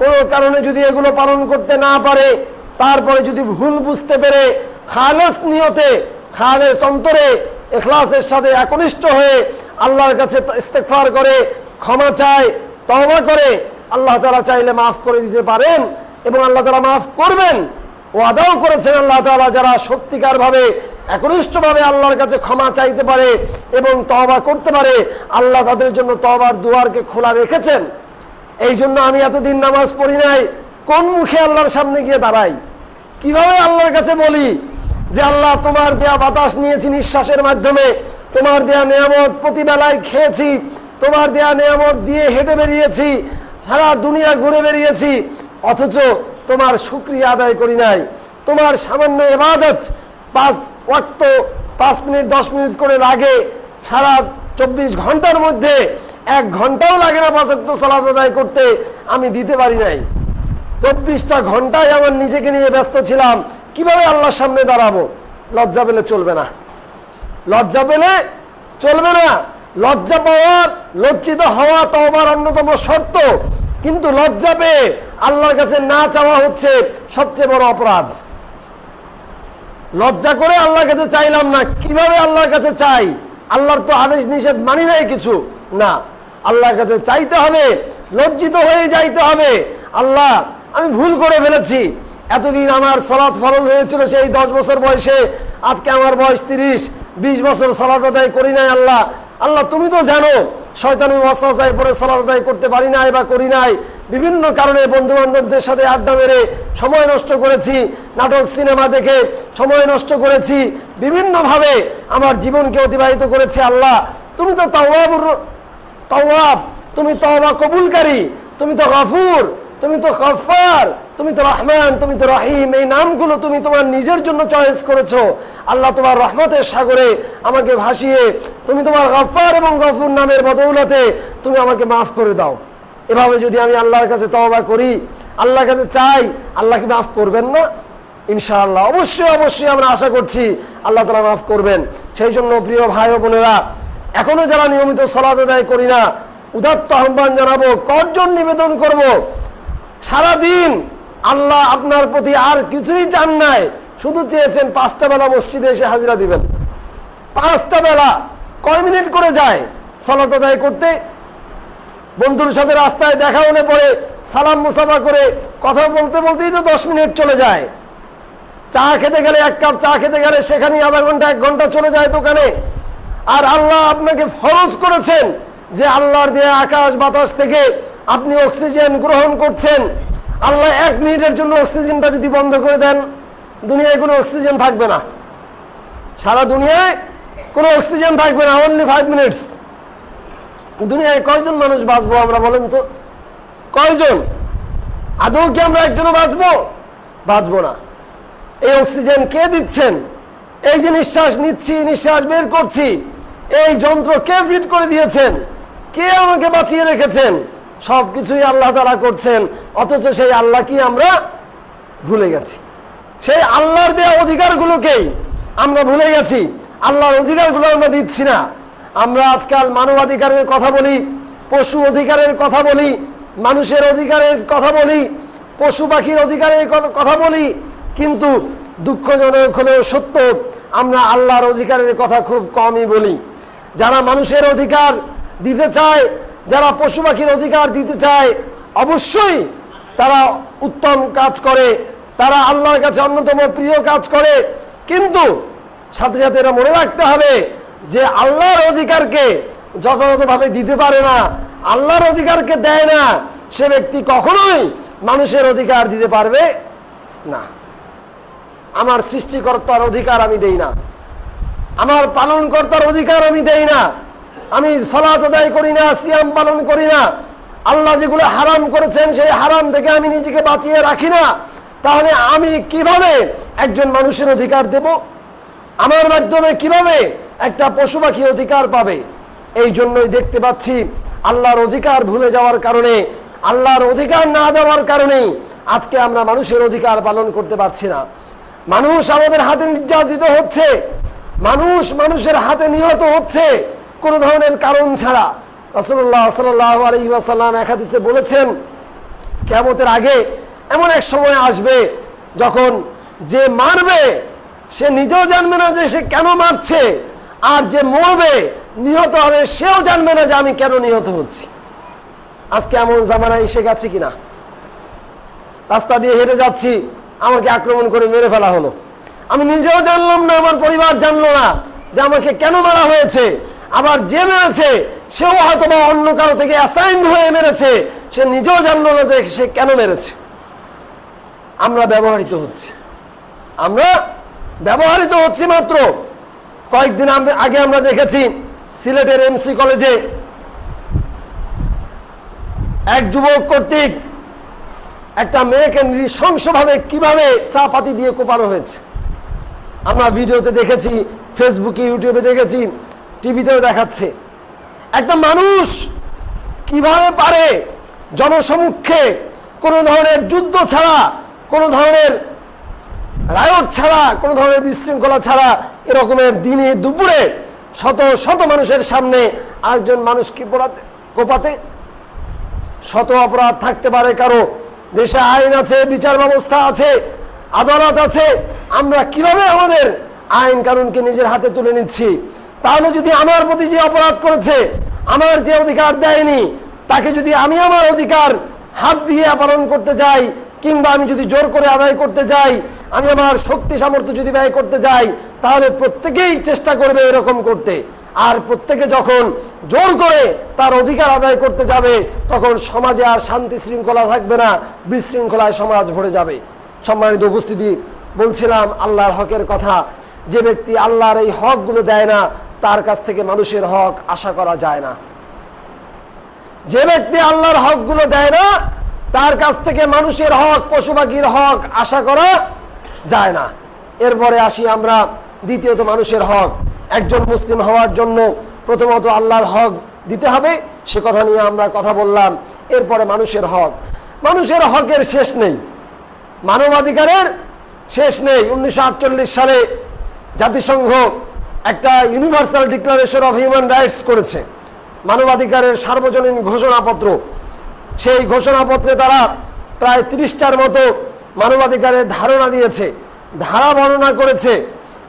কোনো কারণে যদি এগুলো পালন করতে না পারে, তারপরে যদি ভুল বুঝতে পেরে খালেস নিয়তে, খালেস অন্তরে, ইখলাসের সাথে একনিষ্ঠ হয়ে আল্লাহর কাছে ইস্তেগফার করে, ক্ষমা চায়, তওবা করে, আল্লাহ তাআলা চাইলে মাফ করে দিতে পারেন এবং আল্লাহ তাআলা মাফ করবেন। ওয়াদাও করেছেন আল্লাহ তাআলা, যারা সত্যিকারভাবে একনিষ্ঠভাবে আল্লাহর কাছে ক্ষমা চাইতে পারে এবং তওবা করতে পারে, আল্লাহ তাদের জন্য তওবার দুয়ারকে খোলা রেখেছেন। এই জন্য আমি এতদিন নামাজ পড়ি নাই, কোন মুখে আল্লাহর সামনে গিয়ে দাঁড়াই? কিভাবে আল্লাহর কাছে বলি যে আল্লাহ তোমার দেয়া বাতাস নিয়েছি নিঃশ্বাসের মাধ্যমে, তোমার দেয়া নিয়ামত প্রতিবেলায় খেয়েছি, তোমার দেয়া নিয়ামত দিয়ে হেঁটে বেরিয়েছি, সারা দুনিয়া ঘুরে বেরিয়েছি, অথচ তোমার শুকরিয়া আদায় করি নাই। তোমার সামান্য ইবাদত 5 ওয়াক্ত 5 মিনিট 10 মিনিট করে লাগে, সারা 24 ঘন্টার মধ্যে 1 ঘন্টাও লাগে না 5 ওয়াক্ত সালাত আদায় করতে, আমি দিতে পারি নাই। 24টা ঘন্টায় আমার নিজেকে নিয়ে ব্যস্ত ছিলাম, কিভাবে আল্লাহর সামনে দাঁড়াবো? লজ্জা পেলে চলবে না, লজ্জা পেলে চলবে না। লজ্জা পাওয়ার, লজ্জিত হওয়া তওবার অন্যতম শর্ত, কিন্তু লজ্জা পেয়ে আল্লাহর কাছে না চাওয়া হচ্ছে সবচেয়ে বড় অপরাধ। লজ্জা করে আল্লাহর কাছে চাইলাম না, কিভাবে আল্লাহর কাছে চাই? আল্লাহর তো আদেশ নিষেধ মানি নাই কিছু না, আল্লাহর কাছে চাইতে হবে, লজ্জিত হয়ে যাইতে হবে। আল্লাহ, আমি ভুল করে ফেলেছি, এতদিন আমার সালাত ফরজ হয়েছিল সেই 10 বছর বয়সে, আজকে আমার বয়স 30-20 বছর সালাত আদায় করি নাই। আল্লাহ, আল্লাহ তুমি তো জানো, শয়তানি ওয়াসওয়াসায় পড়ে সালাত আদায় করতে পারি নাই বা করি নাই, বিভিন্ন কারণে বন্ধু বান্ধবদের সাথে আড্ডা মেরে সময় নষ্ট করেছি, নাটক সিনেমা দেখে সময় নষ্ট করেছি, বিভিন্নভাবে আমার জীবনকে অতিবাহিত করেছি। আল্লাহ, তুমি তো তাওয়াব, তুমি তওবা কবুলকারী, তুমি তো গফুর, তুমি তো গফফার, তুমি তো রহমান, তুমি তো রহিম, এই নামগুলো তুমি তোমার নিজের জন্য চয়েস করেছো। আল্লাহ, তোমার রহমতের সাগরে আমাকে ভাসিয়ে তুমি তোমার গফফার এবং গফুর নামের বদৌলতে তুমি আমাকে মাফ করে দাও। এভাবে যদি আমি আল্লাহর কাছে তওবা করি, আল্লাহর কাছে চাই, আল্লাহ কি মাফ করবেন না? ইনশাআল্লাহ, অবশ্যই অবশ্যই আমরা আশা করছি আল্লাহ তাআলা মাফ করবেন। সেই জন্য প্রিয় ভাই ও বোনেরা, এখনো যারা নিয়মিত সালাত আদায় করি না, উদাত্ত আহ্বান জানাবো, করজন নিবেদন করব, সারাদিন আল্লাহ আপনার প্রতি আর কিছুই চান নাই, শুধু চেয়েছেন 5টা বেলা মসজিদে এসে হাজিরা দিবেন। 5টা বেলা কয় মিনিট করে যায় সালাত আদায় করতে? বন্ধুর সাথে রাস্তায় দেখা হলে পরে সালাম মুসাফা করে কথা বলতে বলতেই তো 10 মিনিট চলে যায়। চা খেতে গেলে, 1 কাপ চা খেতে গেলে সেখানেই আধা ঘন্টা 1 ঘন্টা চলে যায় দোকানে। আর আল্লাহ আপনাকে ফরজ করেছেন যে আল্লাহর দেয়া আকাশ বাতাস থেকে আপনি অক্সিজেন গ্রহণ করছেন। আল্লাহ 1 মিনিটের জন্য অক্সিজেনটা যদি বন্ধ করে দেন, দুনিয়ায় কোনো অক্সিজেন থাকবে না, সারা দুনিয়ায় কোনো অক্সিজেন থাকবে না। Only 5 minutes. দুনিয়ায় কয়জন মানুষ বাঁচবো আমরা বলেন তো? কয়জন? আদৌ কি আমরা একজনও বাঁচবো? বাঁচবো না। এই অক্সিজেন কে দিচ্ছেন? এই যে নিঃশ্বাস নিচ্ছি, নিঃশ্বাস বের করছি, এই যন্ত্র কে ফিট করে দিয়েছেন? কে আমাকে বাঁচিয়ে রেখেছেন? সবকিছুই আল্লাহ তাআলা করছেন, অথচ সেই আল্লাহ কি আমরা ভুলে গেছি। সেই আল্লাহর দেয়া অধিকারগুলোকেই আমরা ভুলে গেছি, আল্লাহর অধিকারগুলো আমরা দিচ্ছি না। আমরা আজকাল মানবাধিকারের কথা বলি, পশু অধিকারের কথা বলি, মানুষের অধিকারের কথা বলি, পশু পাখির অধিকারের কথা বলি, কিন্তু দুঃখজনক হলেও সত্য, আমরা আল্লাহর অধিকারের কথা খুব কমই বলি। যারা মানুষের অধিকার দিতে চায়, যারা পশু পাখির অধিকার দিতে চায়, অবশ্যই তারা উত্তম কাজ করে, তারা আল্লাহর কাছে অন্যতম প্রিয় কাজ করে, কিন্তু সাথে সাথে এটা মনে রাখতে হবে যে আল্লাহর অধিকারকে যথাযথভাবে দিতে পারে না, আল্লাহর অধিকারকে দেয় না, সে ব্যক্তি কখনোই মানুষের অধিকার দিতে পারবে না। আমার সৃষ্টিকর্তার অধিকার আমি দেই না, আমার পালনকর্তার অধিকার আমি দেই না, আমি সালাত আদায় করি না, সিয়াম পালন করি না, আল্লাহ যেগুলো হারাম করেছেন সেই হারাম থেকে আমি নিজেকে বাঁচিয়ে রাখি না, তাহলে আমি কিভাবে একজন মানুষের অধিকার দেব? আমার মাধ্যমে কিভাবে একটা পশু পাখি অধিকার পাবে? এই জন্যই দেখতে পাচ্ছি আল্লাহর অধিকার ভুলে যাওয়ার কারণে, আল্লাহর অধিকার না দেওয়ার কারণেই আজকে আমরা মানুষের অধিকার পালন করতে পারছি না। মানুষ আমাদের হাতে নির্যাতিত হচ্ছে, মানুষ মানুষের হাতে নিহত হচ্ছে কোনো ধরনের কারণ ছাড়া। রাসূলুল্লাহ সাল্লাল্লাহু আলাইহি ওয়াসাল্লাম এক হাদিসে বলেছেন, কিয়ামতের আগে এমন এক সময় আসবে যখন যে মারবে সে নিজেও জানবে না যে সে কেন মারছে, আর যে মরবে নিহত হবে সেও জানবে না যে আমি কেন নিহত হচ্ছি। আজকে এমন জামানায় এসে গেছে কিনা? রাস্তা দিয়ে হেঁটে যাচ্ছি, আমাকে আক্রমণ করে মেরে ফেলা হলো, আমি নিজেও জানলাম না, আমার পরিবার জানলো না যে আমাকে কেন মারা হয়েছে। আবার যে মেরেছে সেও হয়তো বা অন্য কারো থেকে অ্যাসাইন্ড হয়ে মেরেছে, সে নিজেও জানলো না যে সে কেন মেরেছে। আমরা ব্যবহৃত হচ্ছি, আমরা ব্যবহৃত হচ্ছি। মাত্র কয়েকদিন আগে আমরা দেখেছি সিলেটের এমসি কলেজে এক যুবক কর্তৃক একটা মেয়েকে নৃশংসভাবে কিভাবে চা পাতি দিয়ে কোপানো হয়েছে। আমরা ভিডিওতে দেখেছি, ফেসবুকে, ইউটিউবে দেখেছি, টিভিতেও দেখাচ্ছে। একটা মানুষ কিভাবে পারে জনসমক্ষে কোনো ধরনের যুদ্ধ ছাড়া, কোনো ধরনের রায়ট ছাড়া, কোনো ধরনের বিশৃঙ্খলা ছাড়া এরকমের দিনে দুপুরে শত শত মানুষের সামনে আরেকজন মানুষকে কোপাতে? শত অপরাধ থাকতে পারে কারো, দেশে আইন আছে, বিচার ব্যবস্থা আছে, আদালত আছে, আমরা কিভাবে আমাদের আইন কানুনকে নিজের হাতে তুলে নিচ্ছি? তাহলে যদি আমার প্রতি যে অপরাধ করেছে, আমার যে অধিকার দেয়নি, তাকে যদি আমি আমার অধিকার হাত দিয়ে পালন করতে যাই, কিংবা আমি যদি জোর করে আদায় করতে যাই, আমি আমার শক্তি সামর্থ্য যদি ব্যয় করতে যাই, তাহলে প্রত্যেকেই চেষ্টা করবে এরকম করতে। আর প্রত্যেকে যখন জোর করে তার অধিকার আদায় করতে যাবে, তখন সমাজে আর শান্তি শৃঙ্খলা থাকবে না, বিশৃঙ্খলায় সমাজ ভরে যাবে। সম্মানিত উপস্থিতি, বলছিলাম আল্লাহর হকের কথা। যে ব্যক্তি আল্লাহর এই হকগুলো দেয় না, তার কাছ থেকে মানুষের হক আশা করা যায় না। যে ব্যক্তি আল্লাহর হকগুলো দেয় না, তার কাছ থেকে মানুষের হক, পশু পাখির হক আশা করা যায় না। এরপরে আসি আমরা দ্বিতীয়ত মানুষের হক। একজন মুসলিম হওয়ার জন্য প্রথমত আল্লাহর হক দিতে হবে, সে কথা নিয়ে আমরা কথা বললাম। এরপরে মানুষের হক। মানুষের হকের শেষ নেই, মানবাধিকারের শেষ নেই। 1948 সালে জাতিসংঘ একটা universal declaration of human rights করেছে, মানবাধিকারের সার্বজনীন ঘোষণাপত্র। সেই ঘোষণাপত্রে তারা প্রায় 30টার মতো মানবাধিকারের ধারণা দিয়েছে, ধারা বর্ণনা করেছে।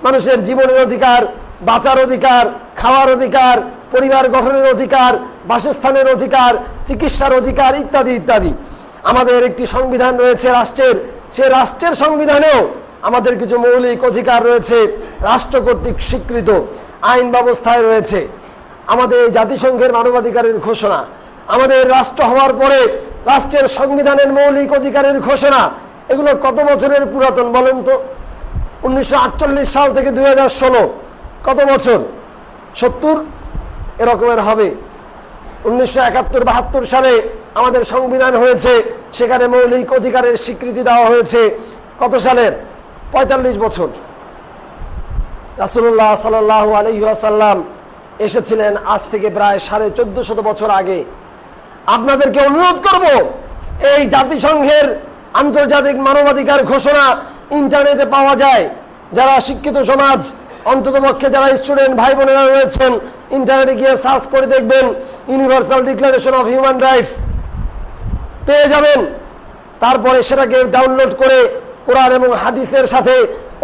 মানুষের জীবনের অধিকার, বাঁচার অধিকার, খাওয়ার অধিকার, পরিবার গঠনের অধিকার, বাসস্থানের অধিকার, চিকিৎসার অধিকার, ইত্যাদি ইত্যাদি। আমাদের একটি সংবিধান রয়েছে রাষ্ট্রের, সেই রাষ্ট্রের সংবিধানেও আমাদের কিছু মৌলিক অধিকার রয়েছে, রাষ্ট্র কর্তৃক স্বীকৃত আইন ব্যবস্থায় রয়েছে। আমাদের এই জাতিসংঘের মানবাধিকারের ঘোষণা, আমাদের রাষ্ট্র হওয়ার পরে রাষ্ট্রের সংবিধানের মৌলিক অধিকারের ঘোষণা, এগুলো কত বছরের পুরাতন বলেন তো? 1948 সাল থেকে 2016, কত বছর? 70 এরকমের হবে। 1971-72 সালে আমাদের সংবিধান হয়েছে, সেখানে মৌলিক অধিকারের স্বীকৃতি দেওয়া হয়েছে কত সালের? 45 বছর। রাসূলুল্লাহ সাল্লাল্লাহু আলাইহি ওয়াসাল্লাম এসেছিলেন আজ থেকে প্রায় 1450 বছর আগে। আপনাদেরকে অনুরোধ করব, এই জাতিসংঘের আন্তর্জাতিক মানবাধিকার ঘোষণা ইন্টারনেটে পাওয়া যায়। যারা শিক্ষিত সমাজ, অন্ততপক্ষে যারা স্টুডেন্ট ভাই বোনেরা রয়েছেন, ইন্টারনেটে গিয়ে সার্চ করে দেখবেন universal declaration of human rights, পেয়ে যাবেন। তারপরে সেটাকে ডাউনলোড করে কোরআন এবং হাদিসের সাথে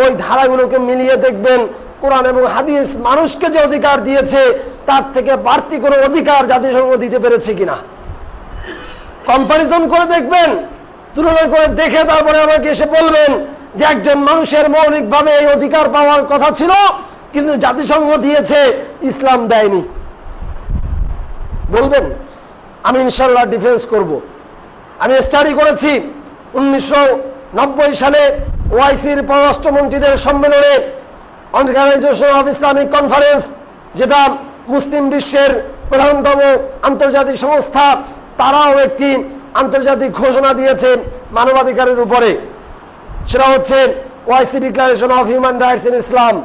ওই ধারাগুলোকে মিলিয়ে দেখবেন কোরআন এবং হাদিস মানুষকে যে অধিকার দিয়েছে তার থেকে বাড়তি কোনো অধিকার জাতিসংঘ দিতে পেরেছে কিনা। কম্পারিজন করে দেখবেন, তুলনা করে দেখে তারপরে আমাকে এসে বলবেন যে একজন মানুষের মৌলিকভাবে এই অধিকার পাওয়ার কথা ছিল, কিন্তু জাতিসংঘ দিয়েছে, ইসলাম দেয়নি। বলবেন, আমি ইনশাল্লাহ ডিফেন্স করব। আমি স্টাডি করেছি 1990 সালে ওআইসির পররাষ্ট্রমন্ত্রীদের সম্মেলনে, অর্গানাইজেশন অফ ইসলামিক কনফারেন্স, যেটা মুসলিম বিশ্বের প্রধানতম আন্তর্জাতিক সংস্থা, তারাও একটি আন্তর্জাতিক ঘোষণা দিয়েছে মানবাধিকারের উপরে। সেটা হচ্ছে OIC declaration of human rights in Islam.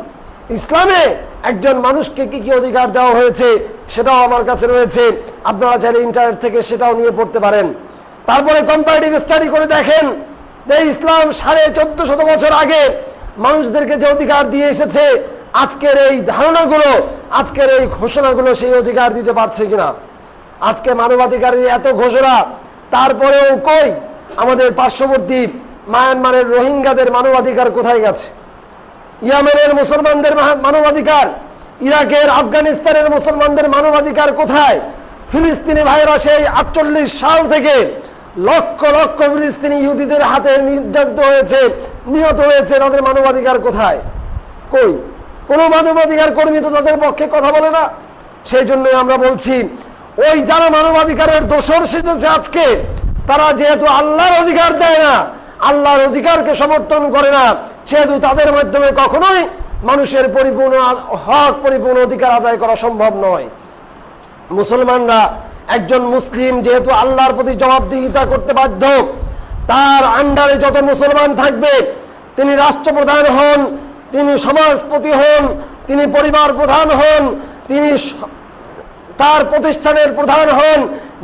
ইসলামে একজন মানুষকে কি কি অধিকার দেওয়া হয়েছে সেটাও আমার কাছে রয়েছে, আপনারা চাইলে ইন্টারনেট থেকে সেটাও নিয়ে পড়তে পারেন। তারপরে কম্পারেটিভ স্টাডি করে দেখেন যে ইসলাম 1450 বছর আগে মানুষদেরকে যে অধিকার দিয়ে এসেছে, আজকের এই ধারণাগুলো, আজকের এই ঘোষণাগুলো সেই অধিকার দিতে পারছে কিনা। আজকে মানবাধিকারের এত ঘোষণা, তারপরেও কই আমাদের পার্শ্ববর্তী মায়ানমারের রোহিঙ্গাদের মানবাধিকার কোথায় গেছে? ইয়ামেনের মুসলমানদের মানবাধিকার, ইরাকের আফগানিস্তানের মুসলমানদের মানবাধিকার কোথায়? ফিলিস্তিনি ভাইরা সেই 48 সাল থেকে লক্ষ লক্ষ ফিলিস্তিনি ইহুদিদের হাতে নির্যাতিত হয়েছে, নিহত হয়েছে, তাদের মানবাধিকার কোথায়? কই কোনো মানবাধিকার কর্মী তো তাদের পক্ষে কথা বলে না। সেই জন্যই আমরা বলছি, ওই যারা মানবাধিকারের দোষর সেজেছে আজকে, তারা যেহেতু আল্লাহর অধিকার দেয় না, আল্লাহর অধিকারকে সমর্থন করে না, সেহেতু তাদের মাধ্যমে কখনোই মানুষের পরিপূর্ণ হক, পরিপূর্ণ অধিকার আদায় করা সম্ভব নয়। মুসলমানরা, একজন মুসলিম যেহেতু আল্লাহর প্রতি জবাবদিহিতা করতে বাধ্য, তার আন্ডারে যত মুসলমান থাকবে, তিনি রাষ্ট্রপ্রধান হন, তিনি সমাজপতি হন, তিনি পরিবার প্রধান হন, তিনি তার প্রতিষ্ঠানের প্রধান হন,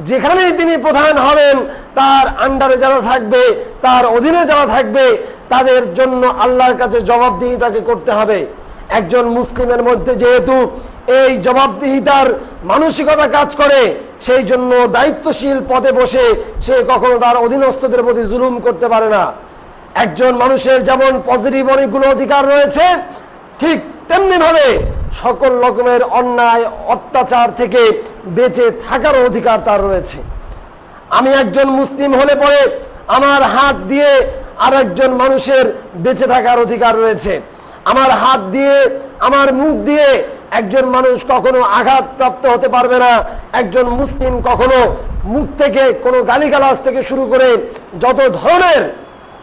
যেখানেই তিনি প্রধান হবেন, তার আন্ডারে যারা থাকবে, তার অধীনে যারা থাকবে, তাদের জন্য আল্লাহর কাছে জবাবদিহিতাকে করতে হবে। একজন মুসলিমের মধ্যে যেহেতু এই জবাবদিহিতার মানসিকতা কাজ করে, সেই জন্য দায়িত্বশীল পদে বসে সে কখনো তার অধীনস্থদের প্রতি জুলুম করতে পারে না। একজন মানুষের যেমন পজিটিভ অনেকগুলো অধিকার রয়েছে, ঠিক তেমনি ভাবে সকল রকমের অন্যায় অত্যাচার থেকে বেঁচে থাকার অধিকার তার রয়েছে। আমি একজন মুসলিম হলে পরে আমার হাত দিয়ে আর একজন মানুষের বেঁচে থাকার অধিকার রয়েছে। আমার হাত দিয়ে, আমার মুখ দিয়ে একজন মানুষ কখনো আঘাতপ্রাপ্ত হতে পারবে না। একজন মুসলিম কখনো মুখ থেকে কোনো গালিগালাজ থেকে শুরু করে যত ধরনের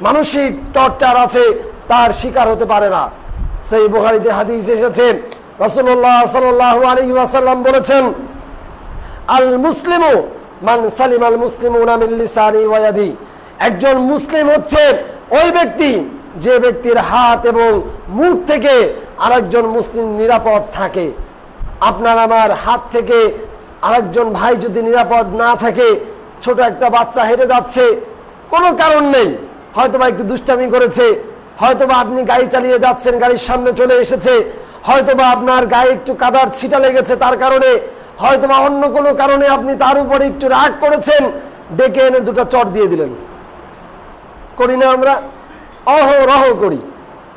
মানসিক টর্চার আছে তার শিকার হতে পারে না। সেই বুখারীতে হাদিস এসেছে, রাসূলুল্লাহ সাল্লাল্লাহু আলাইহি ওয়াসাল্লাম বলেছেন, আল মুসলিমু মান সালিমাল মুসলিমুনা মিন লিসানি ওয়া ইয়াদি। একজন মুসলিম হচ্ছে ওই ব্যক্তি যে ব্যক্তির হাত এবং মুখ থেকে আরেকজন মুসলিম নিরাপদ থাকে। আপনার আমার হাত থেকে আরেকজন ভাই যদি নিরাপদ না থাকে, ছোট একটা বাচ্চা হেঁটে যাচ্ছে, কোনো কারণ নেই, হয়তোবা একটু দুষ্টামি করেছে, হয়তোবা আপনি গাড়ি চালিয়ে যাচ্ছেন, গাড়ির সামনে চলে এসেছে, হয়তোবা আপনার গায়ে একটু কাদার ছিটা লেগেছে, তার কারণে, হয়তোবা অন্য কোনো কারণে আপনি তার উপরে একটু রাগ করেছেন, ডেকে এনে দুটো চট দিয়ে দিলেন। করি না আমরা? অহরহ করি,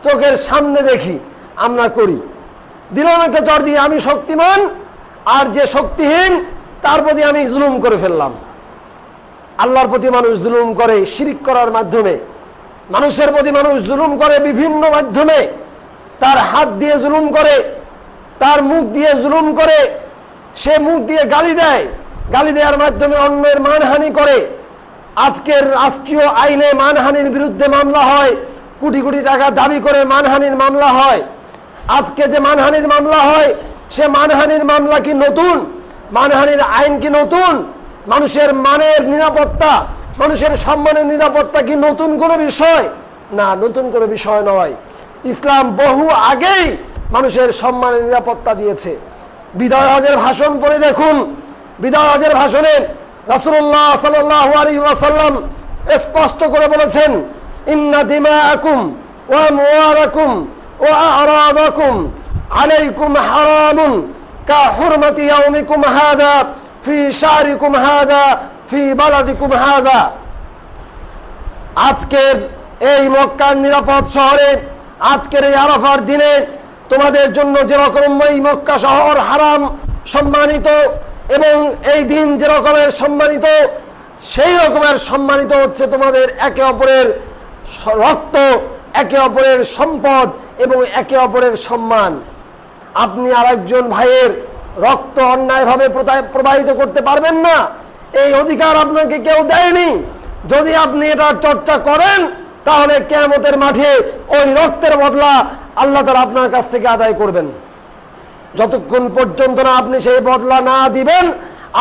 চোখের সামনে দেখি আমরা করি। দিলাম একটা চট দিয়ে, আমি শক্তিমান আর যে শক্তিহীন তার প্রতি আমি জুলুম করে ফেললাম। আল্লাহর প্রতি মানুষ জুলুম করে শিরিক করার মাধ্যমে, মানুষের প্রতি মানুষ জুলুম করে বিভিন্ন মাধ্যমে। তার হাত দিয়ে জুলুম করে, তার মুখ দিয়ে জুলুম করে, সে মুখ দিয়ে গালি দেয়, গালি দেওয়ার মাধ্যমে অন্যের মানহানি করে। আজকের রাষ্ট্রীয় আইনে মানহানির বিরুদ্ধে মামলা হয়, কোটি কোটি টাকা দাবি করে মানহানির মামলা হয়। আজকে যে মানহানির মামলা হয়, সে মানহানির মামলা কি নতুন? মানহানির আইন কি নতুন? মানুষের মানের নিরাপত্তা, মানুষের সম্মানের নিরাপত্তা কি নতুন কোনো বিষয়? না, নতুন কোনো বিষয় নয়। ইসলাম বহু আগেই মানুষের সম্মানের নিরাপত্তা দিয়েছে। বিদায় হজের ভাষণ পড়ে দেখুন, বিদায় হজের ভাষণে রাসূলুল্লাহ সাল্লাল্লাহু আলাইহি ওয়াসাল্লাম স্পষ্ট করে বলেছেন, ইন্না দিমাআকুম ওয়া আমওয়ালাকুম ওয়া আ'রাদাকুম আলাইকুম হারামুন কা হুরমাতি ইয়াউমিকুম হাযা ফি শাহরিকুম হাযা ফি বালাদিকুম হাযা। আজকের এই মক্কার নিরাপদ শহরে, আজকের এই আরাফার দিনে তোমাদের জন্য যেরকম এই মক্কা শহর হারাম সম্মানিত, এবং এই দিন যে রকমের সম্মানিত, সেই রকমের সম্মানিত হচ্ছে তোমাদের একে অপরের রক্ত, একে অপরের সম্পদ এবং একে অপরের সম্মান। আপনি আরেকজন ভাইয়ের রক্ত অন্যায়ভাবে প্রবাহিত করতে পারবেন না, এই অধিকার আপনাকে কেউ দেয়নি। যদি আপনি এটা চর্চা করেন তাহলে কিয়ামতের মাঠে ওই রক্তের বদলা আল্লাহ তাআলা আপনার কাছ থেকে আদায় করবেন। যতক্ষণ পর্যন্ত না আপনি সেই বদলা না দিবেন,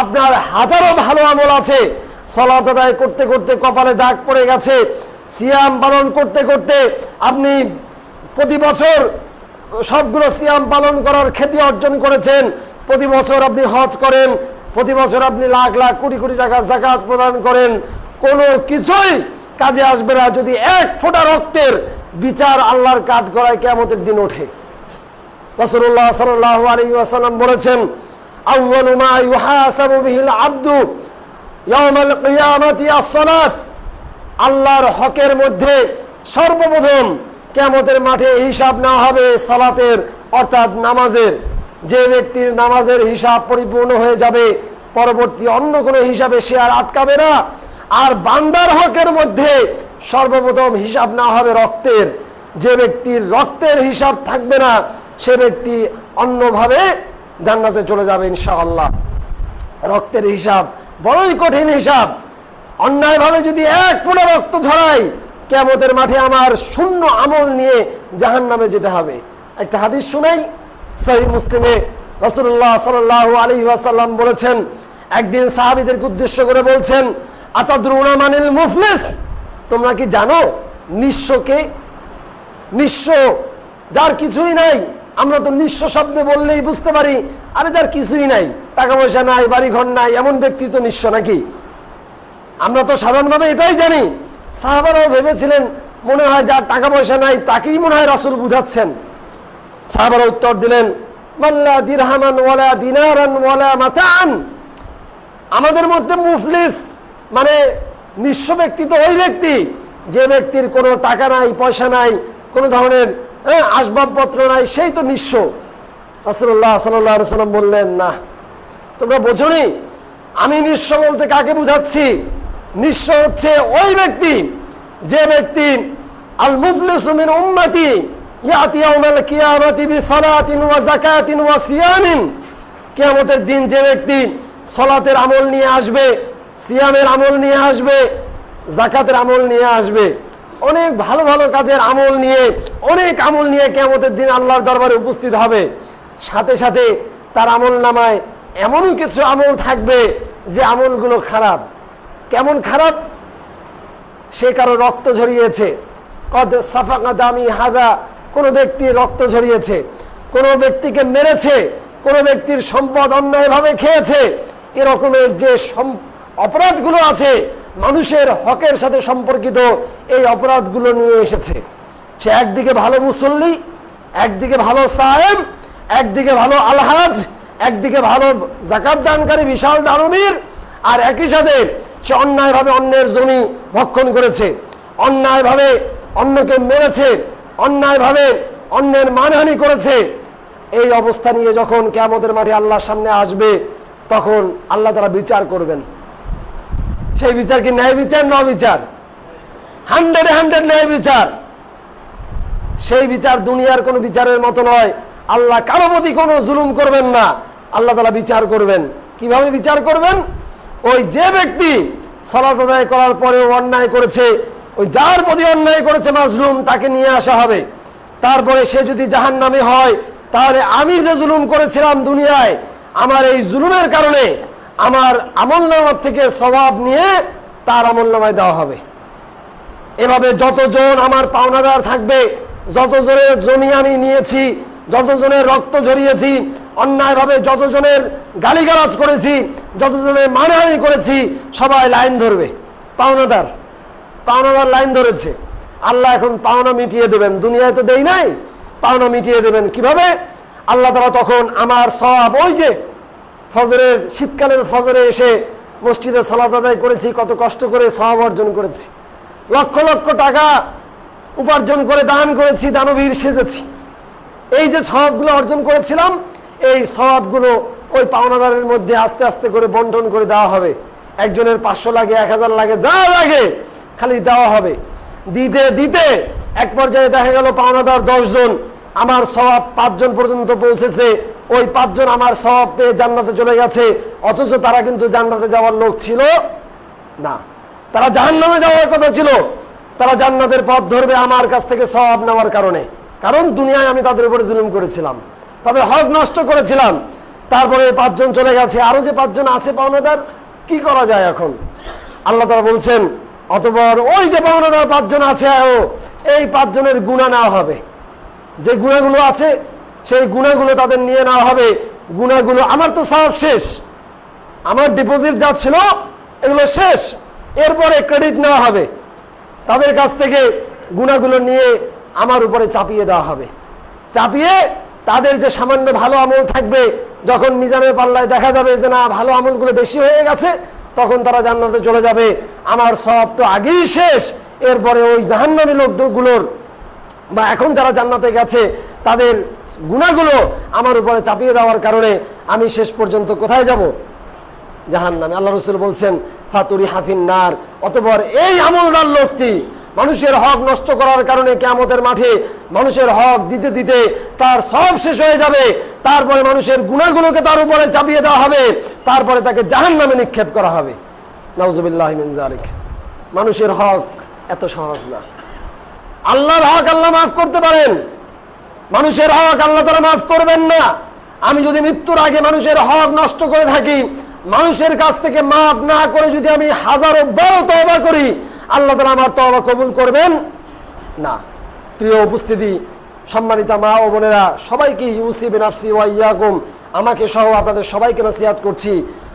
আপনার হাজারো ভালো আমল আছে, সালাত আদায় করতে করতে কপালে দাগ পড়ে গেছে, সিয়াম পালন করতে করতে আপনি প্রতি বছর সবগুলো সিয়াম পালন করার খ্যাতি অর্জন করেছেন, প্রতি বছর আপনি হজ করেন, প্রতি বছর আপনি লাখ লাখ কোটি কোটি টাকা যাকাত প্রদান করেন, কোনো কিছুই কাজে আসবে না যদি এক ফোঁটা রক্তের বিচার আল্লাহর কাঠগড়ায় কিয়ামতের দিন ওঠে। রাসূলুল্লাহ সাল্লাল্লাহু আলাইহি ওয়াসাল্লাম বলেছেন, আউয়ালু মা ইউহাসাবু বিহিল আবদু ইয়াউমাল কিয়ামাতি আস-সালাত। আল্লাহর হকের মধ্যে সর্বপ্রথম কিয়ামতের মাঠে হিসাব নেওয়া হবে সালাতের, অর্থাৎ নামাজের। যে ব্যক্তির নামাজের হিসাব পরিপূর্ণ হয়ে যাবে, পরবর্তী অন্য কোনো হিসাবে সে আর আটকাবে না। আর বান্দার হকের মধ্যে সর্বপ্রথম হিসাব নেওয়া হবে রক্তের। যে ব্যক্তির রক্তের হিসাব থাকবে না সে ব্যক্তি অন্যভাবে জান্নাতে চলে যাবে ইনশাআল্লাহ। রক্তের হিসাব বড়ই কঠিন হিসাব। অন্যায়ভাবে যদি এক ফোঁটা রক্ত ঝরাই, কিয়ামতের মাঠে আমার শূন্য আমল নিয়ে জাহান্নামে যেতে হবে। একটা হাদিস শুনাই, সহিহ মুসলিমে রাসূলুল্লাহ সাল্লাল্লাহু আলাইহি ওয়াসাল্লাম বলেছেন, একদিন সাহাবীদেরকে উদ্দেশ্য করে বলছেন, আতাদরুনা মানিল মুফলিস, তোমরা কি জানো নিঃস্বকে? নিঃস্ব যার কিছুই নাই, আমরা তো নিঃস্ব শব্দে বললেই বুঝতে পারি, আরে যার কিছুই নাই, টাকা পয়সা নাই, বাড়ি ঘর নাই, এমন ব্যক্তি তো নিঃস্ব নাকি? আমরা তো সাধারণভাবে এটাই জানি। সাহাবারাও ভেবেছিলেন মনে হয় যার টাকা পয়সা নাই তাকেই মনে হয় রাসূল বুঝাচ্ছেন। সাহাবারা উত্তর দিলেন, মাল্লা দিরহামান ওয়ালা দিনারান ওয়ালা মাতান। আমাদের মধ্যে মুফলিস মানে নিঃস্ব ব্যক্তি তো ওই ব্যক্তি যে ব্যক্তির কোনো টাকা নাই, পয়সা নাই, কোনো ধরনের আসবাবপত্র নাই, সেই তো নিঃস্ব। রাসূলুল্লাহ সাল্লাল্লাহু আলাইহি ওয়াসাল্লাম বললেন, না তোমরা বোঝোনি, আমি নিঃস্ব বলতে কাকে বুঝাচ্ছি? নিঃস্ব হচ্ছে ওই ব্যক্তি যে ব্যক্তি আল মুফলিসু মিন উম্মতি ইয়াতি ইয়াউমাল কিয়ামাতি বিসালাতিন ওয়া যাকাতিন ওয়া সিয়ামিন। কিয়ামতের দিন যে ব্যক্তি সালাতের আমল নিয়ে আসবে, সিয়ামের আমল নিয়ে আসবে, যাকাতের আমল নিয়ে আসবে, অনেক ভালো ভালো কাজের আমল নিয়ে, অনেক আমল নিয়ে কিয়ামতের দিন আল্লাহর দরবারে উপস্থিত হবে। সাথে সাথে তার আমল নামায় এমনই কিছু আমল থাকবে যে আমলগুলো খারাপ। কেমন খারাপ? সে কারো রক্ত ঝরিয়েছে, কদ সাফাকা দামি হাদা, কোনো ব্যক্তির রক্ত ঝরিয়েছে, কোনো ব্যক্তিকে মেরেছে, কোনো ব্যক্তির সম্পদ অন্যায়ভাবে খেয়েছে, এরকমের যে অপরাধগুলো আছে মানুষের হকের সাথে সম্পর্কিত, এই অপরাধগুলো নিয়ে এসেছে। সে একদিকে ভালো মুসল্লি, একদিকে ভালো সায়েম, একদিকে ভালো আলহাজ, একদিকে ভালো যাকাত দানকারী বিশাল দানবীর, আর একই সাথে সে অন্যায়ভাবে অন্যের জমি ভক্ষণ করেছে, অন্যায়ভাবে অন্যকে মেরেছে, অন্যায়ভাবে অন্যের মানহানি করেছে। এই অবস্থা নিয়ে যখন কিয়ামতের মাঠে আল্লাহর সামনে আসবে, তখন আল্লাহ তাআলা বিচার করবেন। সেই বিচার কি ন্যায় বিচার না বিচার? 100 ন্যায় বিচার। সেই বিচার দুনিয়ার কোনো বিচারের মতো নয়। আল্লাহ কারো প্রতি কোনো জুলুম করবেন না, আল্লাহ তাআলা বিচার করবেন। কিভাবে বিচার করবেন? ওই যে ব্যক্তি সালাত আদায় করার পরেও অন্যায় করেছে, ওই যার প্রতি অন্যায় করেছে মাজলুম, তাকে নিয়ে আসা হবে। তারপরে সে যদি জাহান্নামী হয়, তাহলে আমি যে জুলুম করেছিলাম দুনিয়ায়, আমার এই জুলুমের কারণে আমার আমলনামার থেকে সওয়াব নিয়ে তার আমলনামায় দেওয়া হবে। এভাবে যতজন আমার পাওনাদার থাকবে, যতজনের জমি আমি নিয়েছি, যতজনের রক্ত ঝরিয়েছি, অন্যায়ভাবে যতজনের গালিগালাজ করেছি, যতজনের মানহানি করেছি, সবাই লাইন ধরবে। পাওনাদার লাইন ধরেছে। আল্লাহ এখন পাওনা মিটিয়ে দেবেন। দুনিয়ায় তো দেই নাই, পাওনা মিটিয়ে দেবেন। কিভাবে? আল্লাহ তাআলা তখন আমার সওয়াব, ওই যে ফজরের, শীতকালের ফজরে এসে মসজিদে সালাত আদায় করেছি, কত কষ্ট করে সওয়াব অর্জন করেছি, লক্ষ লক্ষ টাকা উপার্জন করে দান করেছি, দানবীর সেজেছি, এই যে সওয়াবগুলো অর্জন করেছিলাম, এই সওয়াবগুলো ওই পাওনাদারের মধ্যে আস্তে আস্তে করে বন্টন করে দেওয়া হবে। একজনের 500 লাগে, 1000 লাগে, যা লাগে খালি দেওয়া হবে। দিতে দিতে এক পর্যায়ে দেখা গেল পাওনাদার 10 জন, আমার সওয়াব 5 জন পর্যন্ত পৌঁছেছে। ওই 5 জন আমার সওয়াব পেয়ে জান্নাতে চলে গেছে, অথচ তারা কিন্তু জান্নাতে যাওয়ার লোক ছিল না, তারা জাহান্নামে যাওয়ার কথা ছিল। তারা জান্নাতের পথ ধরবে আমার কাছ থেকে সওয়াব নেওয়ার কারণে, কারণ দুনিয়ায় আমি তাদের উপরে জুলুম করেছিলাম, তাদের হক নষ্ট করেছিলাম। তারপরে 5 জন চলে গেছে, আরো যে 5 জন আছে পাওনাদার, কি করা যায় এখন? আল্লাহ তাআলা বলছেন, অতঃপর ওই যে পাওনাদার 5 জন আছে, এই 5 জনের গুনাহ নেওয়া হবে। যে গুনাহগুলো আছে সেই গুনাহগুলো তাদের নিয়ে নেওয়া হবে। গুনাহগুলো, আমার তো সওয়াব শেষ, আমার ডিপোজিট যা ছিল এগুলো শেষ, এরপরে ক্রেডিট নেওয়া হবে। তাদের কাছ থেকে গুনাহগুলো নিয়ে আমার উপরে চাপিয়ে দেওয়া হবে। চাপিয়ে তাদের যে সামান্য ভালো আমল থাকবে, যখন মিজানের পাল্লায় দেখা যাবে যে না ভালো আমলগুলো বেশি হয়ে গেছে, তখন তারা জান্নাতে চলে যাবে। আমার সওয়াব তো আগেই শেষ, এরপরে ওই জাহান্নামী লোকগুলোর বা এখন যারা জান্নাতে গেছে তাদের গুনাহগুলো আমার উপরে চাপিয়ে দেওয়ার কারণে আমি শেষ পর্যন্ত কোথায় যাব? জাহান্নামে। আল্লাহ রাসূল বলছেন ফাতুরি হাফিন নার। অতঃপর এই আমলদার লোকটি মানুষের হক নষ্ট করার কারণে কিয়ামতের মাঠে মানুষের হক দিতে দিতে তার সব শেষ হয়ে যাবে। তারপরে মানুষের গুনাহগুলোকে তার উপরে চাপিয়ে দেওয়া হবে, তারপরে তাকে জাহান্নামে নিক্ষেপ করা হবে। নাউজুবিল্লাহি মিন যালিক। মানুষের হক এত সহজ না। আল্লাহর হক আল্লাহ মাফ করতে পারেন, মানুষের হক আল্লাহ তাআলা মাফ করবেন না। আমি যদি মৃত্যুর আগে মানুষের হক নষ্ট করে থাকি, মানুষের কাছ থেকে মাফ না করে যদি আমি 1000 বার তওবা করি, আল্লাহ তাআলা আমার তওবা কবুল করবেন না। প্রিয় উপস্থিতি, সম্মানিত মা ও বোনেরা, সবাইকে ইউসি বিনাফসি ওয়া ইয়াকুম, আমাকে সহ আপনাদের সবাইকে নসিহত করছি,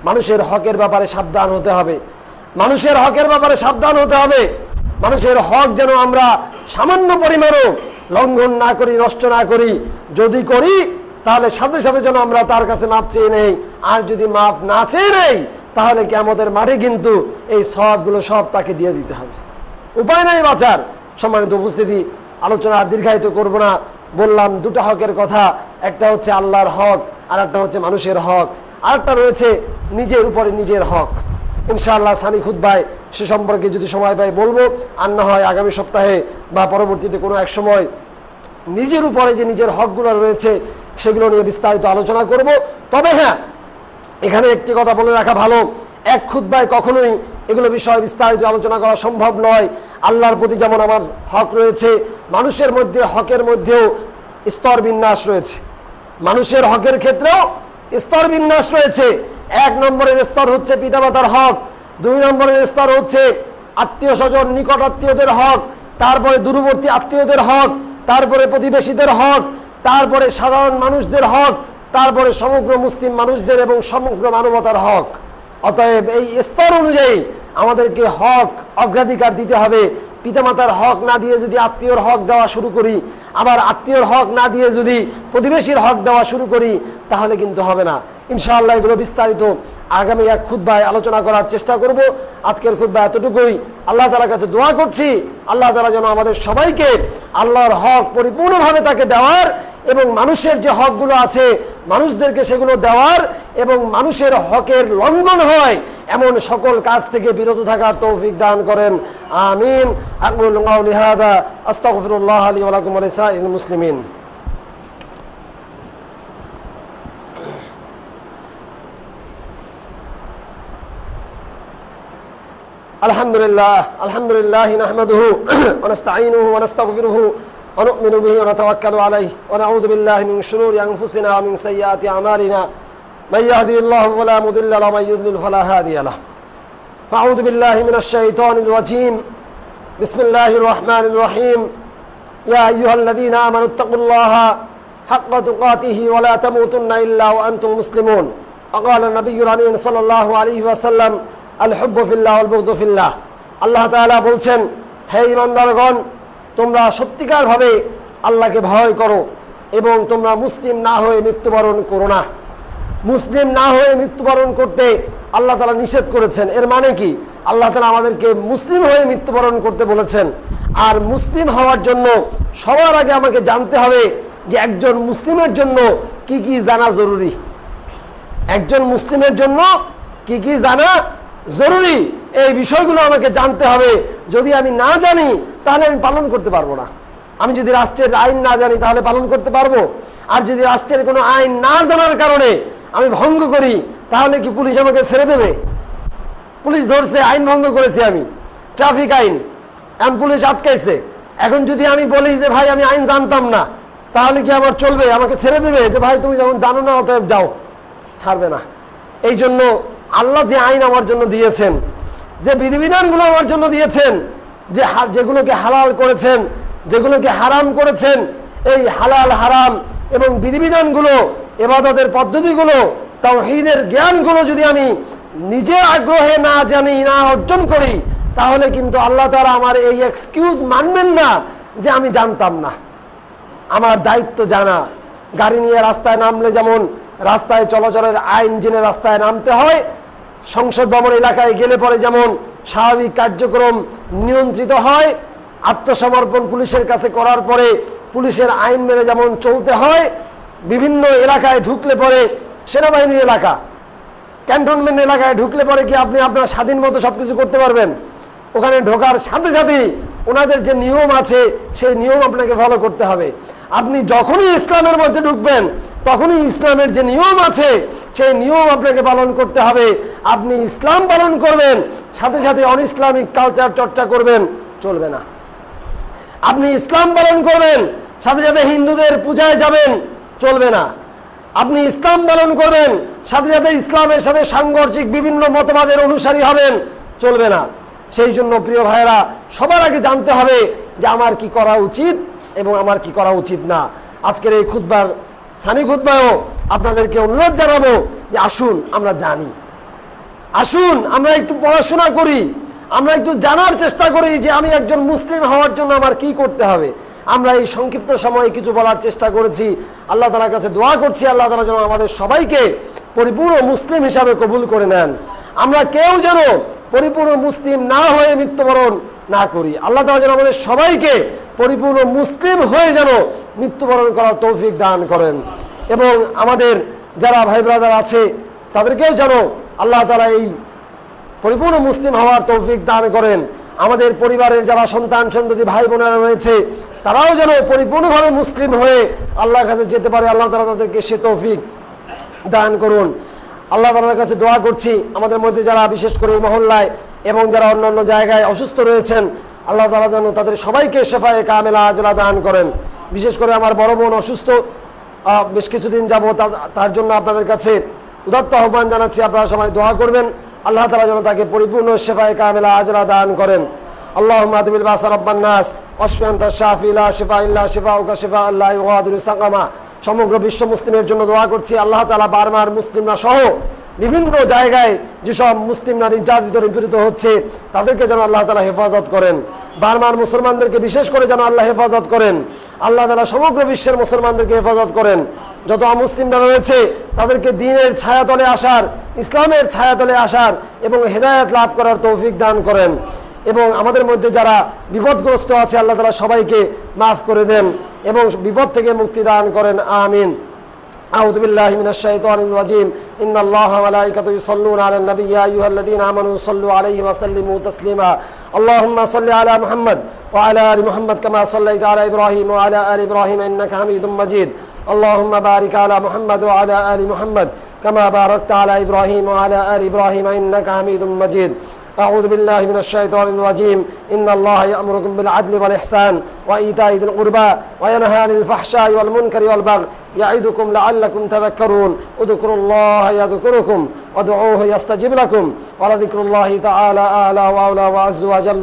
মানুষের হকের ব্যাপারে সাবধান হতে হবে। মানুষের হকের ব্যাপারে সাবধান হতে হবে। মানুষের হক যেন আমরা সামান্য পরিমাণও লঙ্ঘন না করি, নষ্ট না করি। যদি করি তাহলে সাথে সাথে যেন আমরা তার কাছে মাপ চেয়ে নেই। আর যদি মাপ না চেয়ে নেই তাহলে কিয়ামতের মাঠে কিন্তু এই সওয়াবগুলো সব তাকে দিয়ে দিতে হবে, উপায় নাই বাঁচার। সম্মানিত উপস্থিতি, আলোচনা আর দীর্ঘায়িত করব না। বললাম দুটো হকের কথা, একটা হচ্ছে আল্লাহর হক, আর একটা হচ্ছে মানুষের হক, আর একটা রয়েছে নিজের উপরে নিজের হক। ইনশাআল্লাহ সানি খুতবায় সে সম্পর্কে যদি সময় পাই বলবো, আর না হয় আগামী সপ্তাহে বা পরবর্তীতে কোনো এক সময় নিজের উপরে যে নিজের হকগুলো রয়েছে সেগুলো নিয়ে বিস্তারিত আলোচনা করব। তবে হ্যাঁ, এখানে একটি কথা বলে রাখা ভালো, এক খুতবায় কখনোই এগুলো বিষয়ে বিস্তারিত আলোচনা করা সম্ভব নয়। আল্লাহর প্রতি যেমন আমার হক রয়েছে, মানুষের মধ্যে হকের মধ্যেও স্তর বিন্যাস রয়েছে। মানুষের হকের ক্ষেত্রেও স্তর বিন্যাস রয়েছে। 1 নম্বরের স্তর হচ্ছে পিতামাতার হক, 2 নম্বরের স্তর হচ্ছে আত্মীয় স্বজন নিকট আত্মীয়দের হক, তারপরে দূরবর্তী আত্মীয়দের হক, তারপরে প্রতিবেশীদের হক, তারপরে সাধারণ মানুষদের হক, তারপরে সমগ্র মুসলিম মানুষদের এবং সমগ্র মানবতার হক। অতএব এই স্তর অনুযায়ী আমাদেরকে হক অগ্রাধিকার দিতে হবে। পিতামাতার হক না দিয়ে যদি আত্মীয়র হক দেওয়া শুরু করি, আবার আত্মীয়র হক না দিয়ে যদি প্রতিবেশীর হক দেওয়া শুরু করি, তাহলে কিন্তু হবে না। ইনশাআল্লাহ এগুলো বিস্তারিত আগামী এক খুতবায় আলোচনা করার চেষ্টা করব। আজকের খুতবা এতটুকুই। আল্লাহ তাআলার কাছে দোয়া করছি, আল্লাহ তাআলা যেন আমাদের সবাইকে আল্লাহর হক পরিপূর্ণভাবে তাকে দেওয়ার এবং মানুষের যে হকগুলো আছে মানুষদেরকে সেগুলো দেওয়ার এবং মানুষের হকের লঙ্ঘন হয় এমন সকল কাজ থেকে বিরত থাকার তৌফিক দান করেন। আমিন। আকুলু কাউলি হাযা আস্তাগফিরুল্লাহ লি ওয়া লাকুম ওয়া লিসাইরিল মুসলিমিন। আলহামদুলিল্লাহ নাহমাদুহু ওয়া নাস্তাঈনুহু ওয়া নাস্তাগফিরুহু ওয়া নু'মিনু বিহি ওয়া নাতাওয়াক্কালু আলাইহি ওয়া নাউযু বিল্লাহি মিন শুরুরি আনফুসিনা ওয়া মিন সাইয়্যাতি আমালিনা মান ইয়াহদিহিল্লাহু ফালা মুদিল্লা লাহু ওয়া মান ইউদ্লিল ফালা হাদিয়া লাহু। আউযু বিল্লাহি মিনাশ শাইতানির রাজীম। বিসমিল্লাহির রাহমানির রাহিম। ইয়া আইয়ুহাল্লাযীনা আমানুত্তাকুল্লাহা হাক্কা তুকাতিহি ওয়া লা তামুতুন্না ইল্লা ওয়া আনতুম মুসলিমুন। ওয়া ক্বালা নাবিয়্যুল আমিন সাল্লাল্লাহু আলাইহি ওয়া সাল্লাম আল হুব্বু ফিল্লাহ ওয়াল বুগদু ফিল্লাহ। আল্লাহ তাআলা বলছেন, হে ঈমানদারগণ, তোমরা সত্যিকারভাবে আল্লাহকে ভয় করো এবং তোমরা মুসলিম না হয়ে মৃত্যুবরণ করো না। মুসলিম না হয়ে মৃত্যুবরণ করতে আল্লাহ তাআলা নিষেধ করেছেন। এর মানে কি? আল্লাহ তাআলা আমাদেরকে মুসলিম হয়ে মৃত্যুবরণ করতে বলেছেন। আর মুসলিম হওয়ার জন্য সবার আগে আমাকে জানতে হবে যে একজন মুসলিমের জন্য কি কি জানা জরুরি। একজন মুসলিমের জন্য কি কি জানা জরুরি, এই বিষয়গুলো আমাকে জানতে হবে। যদি আমি না জানি তাহলে আমি পালন করতে পারবো না। আমি যদি রাষ্ট্রের আইন না জানি তাহলে পালন করতে পারবো? আর যদি রাষ্ট্রের কোনো আইন না জানার কারণে আমি ভঙ্গ করি তাহলে কি পুলিশ আমাকে ছেড়ে দেবে? পুলিশ ধরছে, আইন ভঙ্গ করেছি আমি, ট্রাফিক আইন, এখন পুলিশ আটকাইছে। এখন যদি আমি বলি যে ভাই আমি আইন জানতাম না, তাহলে কি আমার চলবে? আমাকে ছেড়ে দেবে যে ভাই তুমি যখন জানো না অতএব যাও? ছাড়বে না। এই জন্য আল্লাহ যে আইন আমার জন্য দিয়েছেন, যে বিধিবিধানগুলো আমার জন্য দিয়েছেন, যেগুলোকে হালাল করেছেন, যেগুলোকে হারাম করেছেন, এই হালাল হারাম এবং বিধিবিধানগুলো, ইবাদতের পদ্ধতিগুলো, তাওহীদের জ্ঞানগুলো যদি আমি নিজের আগ্রহে না জানি, না অর্জন করি, তাহলে কিন্তু আল্লাহ তাআলা আমার এই এক্সকিউজ মানবেন না যে আমি জানতাম না। আমার দায়িত্ব জানা। গাড়ি নিয়ে রাস্তায় নামলে যেমন রাস্তায় চলাচলের আইন জেনে রাস্তায় নামতে হয়, সংসদ ভবন এলাকায় গেলে পরে যেমন স্বাভাবিক কার্যক্রম নিয়ন্ত্রিত হয়, আত্মসমর্পণ পুলিশের কাছে করার পরে পুলিশের আইন মেনে যেমন চলতে হয়, বিভিন্ন এলাকায় ঢুকলে পরে, সেনাবাহিনীর এলাকা, ক্যান্টনমেন্ট এলাকায় ঢুকলে পরে কি আপনি আপনার স্বাধীন মতো সবকিছু করতে পারবেন? ওখানে ঢোকার সাথে সাথে ওনাদের যে নিয়ম আছে সেই নিয়ম আপনাকে ফলো করতে হবে। আপনি যখনই ইসলামের মধ্যে ঢুকবেন তখনই ইসলামের যে নিয়ম আছে সেই নিয়ম আপনাকে পালন করতে হবে। আপনি ইসলাম পালন করবেন, সাথে সাথে অন ইসলামিক কালচার চর্চা করবেন, চলবে না। আপনি ইসলাম পালন করবেন, সাথে সাথে হিন্দুদের পূজায় যাবেন, চলবে না। আপনি ইসলাম পালন করবেন, সাথে সাথে ইসলামের সাথে সাংঘর্ষিক বিভিন্ন মতবাদের অনুসারী হবেন, চলবে না। সেই জন্য প্রিয় ভাইয়েরা, সবার আগে জানতে হবে যে আমার কি করা উচিত এবং আমার কি করা উচিত না। আজকের এই খুতবার, সানি খুতবায়ও আপনাদেরকে অনুরোধ জানাবো যে আসুন আমরা জানি, আসুন আমরা একটু পড়াশোনা করি, আমরা একটু জানার চেষ্টা করি যে আমি একজন মুসলিম হওয়ার জন্য আমার কি করতে হবে। আমরা এই সংক্ষিপ্ত সময়ে কিছু বলার চেষ্টা করেছি। আল্লাহ তাআলার কাছে দোয়া করছি আল্লাহ তাআলা যেন আমাদের সবাইকে পরিপূর্ণ মুসলিম হিসাবে কবুল করে নেন। আমরা কেউ যেন পরিপূর্ণ মুসলিম না হয়ে মৃত্যুবরণ না করি। আল্লাহ তাআলা যেন আমাদের সবাইকে পরিপূর্ণ মুসলিম হয়ে যেন মৃত্যুবরণ করার তৌফিক দান করেন। এবং আমাদের যারা ভাই ব্রাদার আছে তাদেরকেও যেন আল্লাহ তাআলা এই পরিপূর্ণ মুসলিম হওয়ার তৌফিক দান করেন। আমাদের পরিবারের যারা সন্তান সন্ততি ভাই বোনেরা রয়েছে তারাও যেন পরিপূর্ণভাবে মুসলিম হয়ে আল্লাহর কাছে যেতে পারে। আল্লাহ তাআলা তাদেরকে সে তৌফিক দান করুন। আল্লাহ তাআলার কাছে দোয়া করছি আমাদের মধ্যে যারা বিশেষ করে এই মহল্লায় এবং যারা অন্যান্য জায়গায় অসুস্থ রয়েছেন, আল্লাহ তাআলা যেন তাদের সবাইকে শেফায়ে কামেলা আজলা দান করেন। বিশেষ করে আমার বড় বোন অসুস্থ, বেশ কিছুদিন যাব, তার জন্য আপনাদের কাছে উদাত্ত আহ্বান জানাচ্ছি, আপনারা সবাই দোয়া করবেন আল্লাহ তাআলা যেন তাকে পরিপূর্ণ শেফায়ে কামেলা আজলা দান করেন। আল্লাহুম্মা আদবিল বাসা রাব্বান নাস ওয়াশফি আনতা শাফি লা শিফা ইল্লা শিফাউকা শিফা লা ইউগাদিরু সাকামা। সমগ্র বিশ্ব মুসলিমের জন্য দোয়া করছি আল্লাহ তাআলা বারবার মুসলিমরা সহ বিভিন্ন জায়গায় যেসব মুসলিমরা নির্যাতিত নিপীড়িত হচ্ছে তাদেরকে যেন আল্লাহ তাআলা হেফাজত করেন। বারবার মুসলমানদেরকে বিশেষ করে যেন আল্লাহ হেফাজত করেন। আল্লাহ তাআলা সমগ্র বিশ্বের মুসলমানদেরকে হেফাজত করেন। যত অমুসলিমরা রয়েছে তাদেরকে দ্বীনের ছায়াতলে আসার, ইসলামের ছায়াতলে আসার এবং হেদায়েত লাভ করার তৌফিক দান করেন। এবং আমাদের মধ্যে যারা বিপদগ্রস্ত আছে আল্লাহ তাআলা সবাইকে মাফ করে দেন এবং বিপদ থেকে মুক্তি দান করেন। আমিন। أعوذ بالله من الشيطان الرجيم إن الله وملائكته يصلون على النبي يا أيها الذين آمنوا صلوا عليه وسلموا تسليما اللهم صل على محمد وعلى آل محمد كما صليت على إبراهيم وعلى آل إبراهيم إنك حميد مجيد اللهم بارك على محمد وعلى آل محمد كما باركت على إبراهيم وعلى آل إبراهيم إنك حميد مجيد أعوذ بالله من الشيطان الرجيم إن الله يأمركم بالعدل والإحسان وإيتاء ذي القربى وينهى عن الفحشاء والمنكر والبغي يعظكم لعلكم تذكرون اذكروا الله يذكركم وادعوه يستجب لكم ولذكر الله تعالى أعلى وأولى وأعز وجل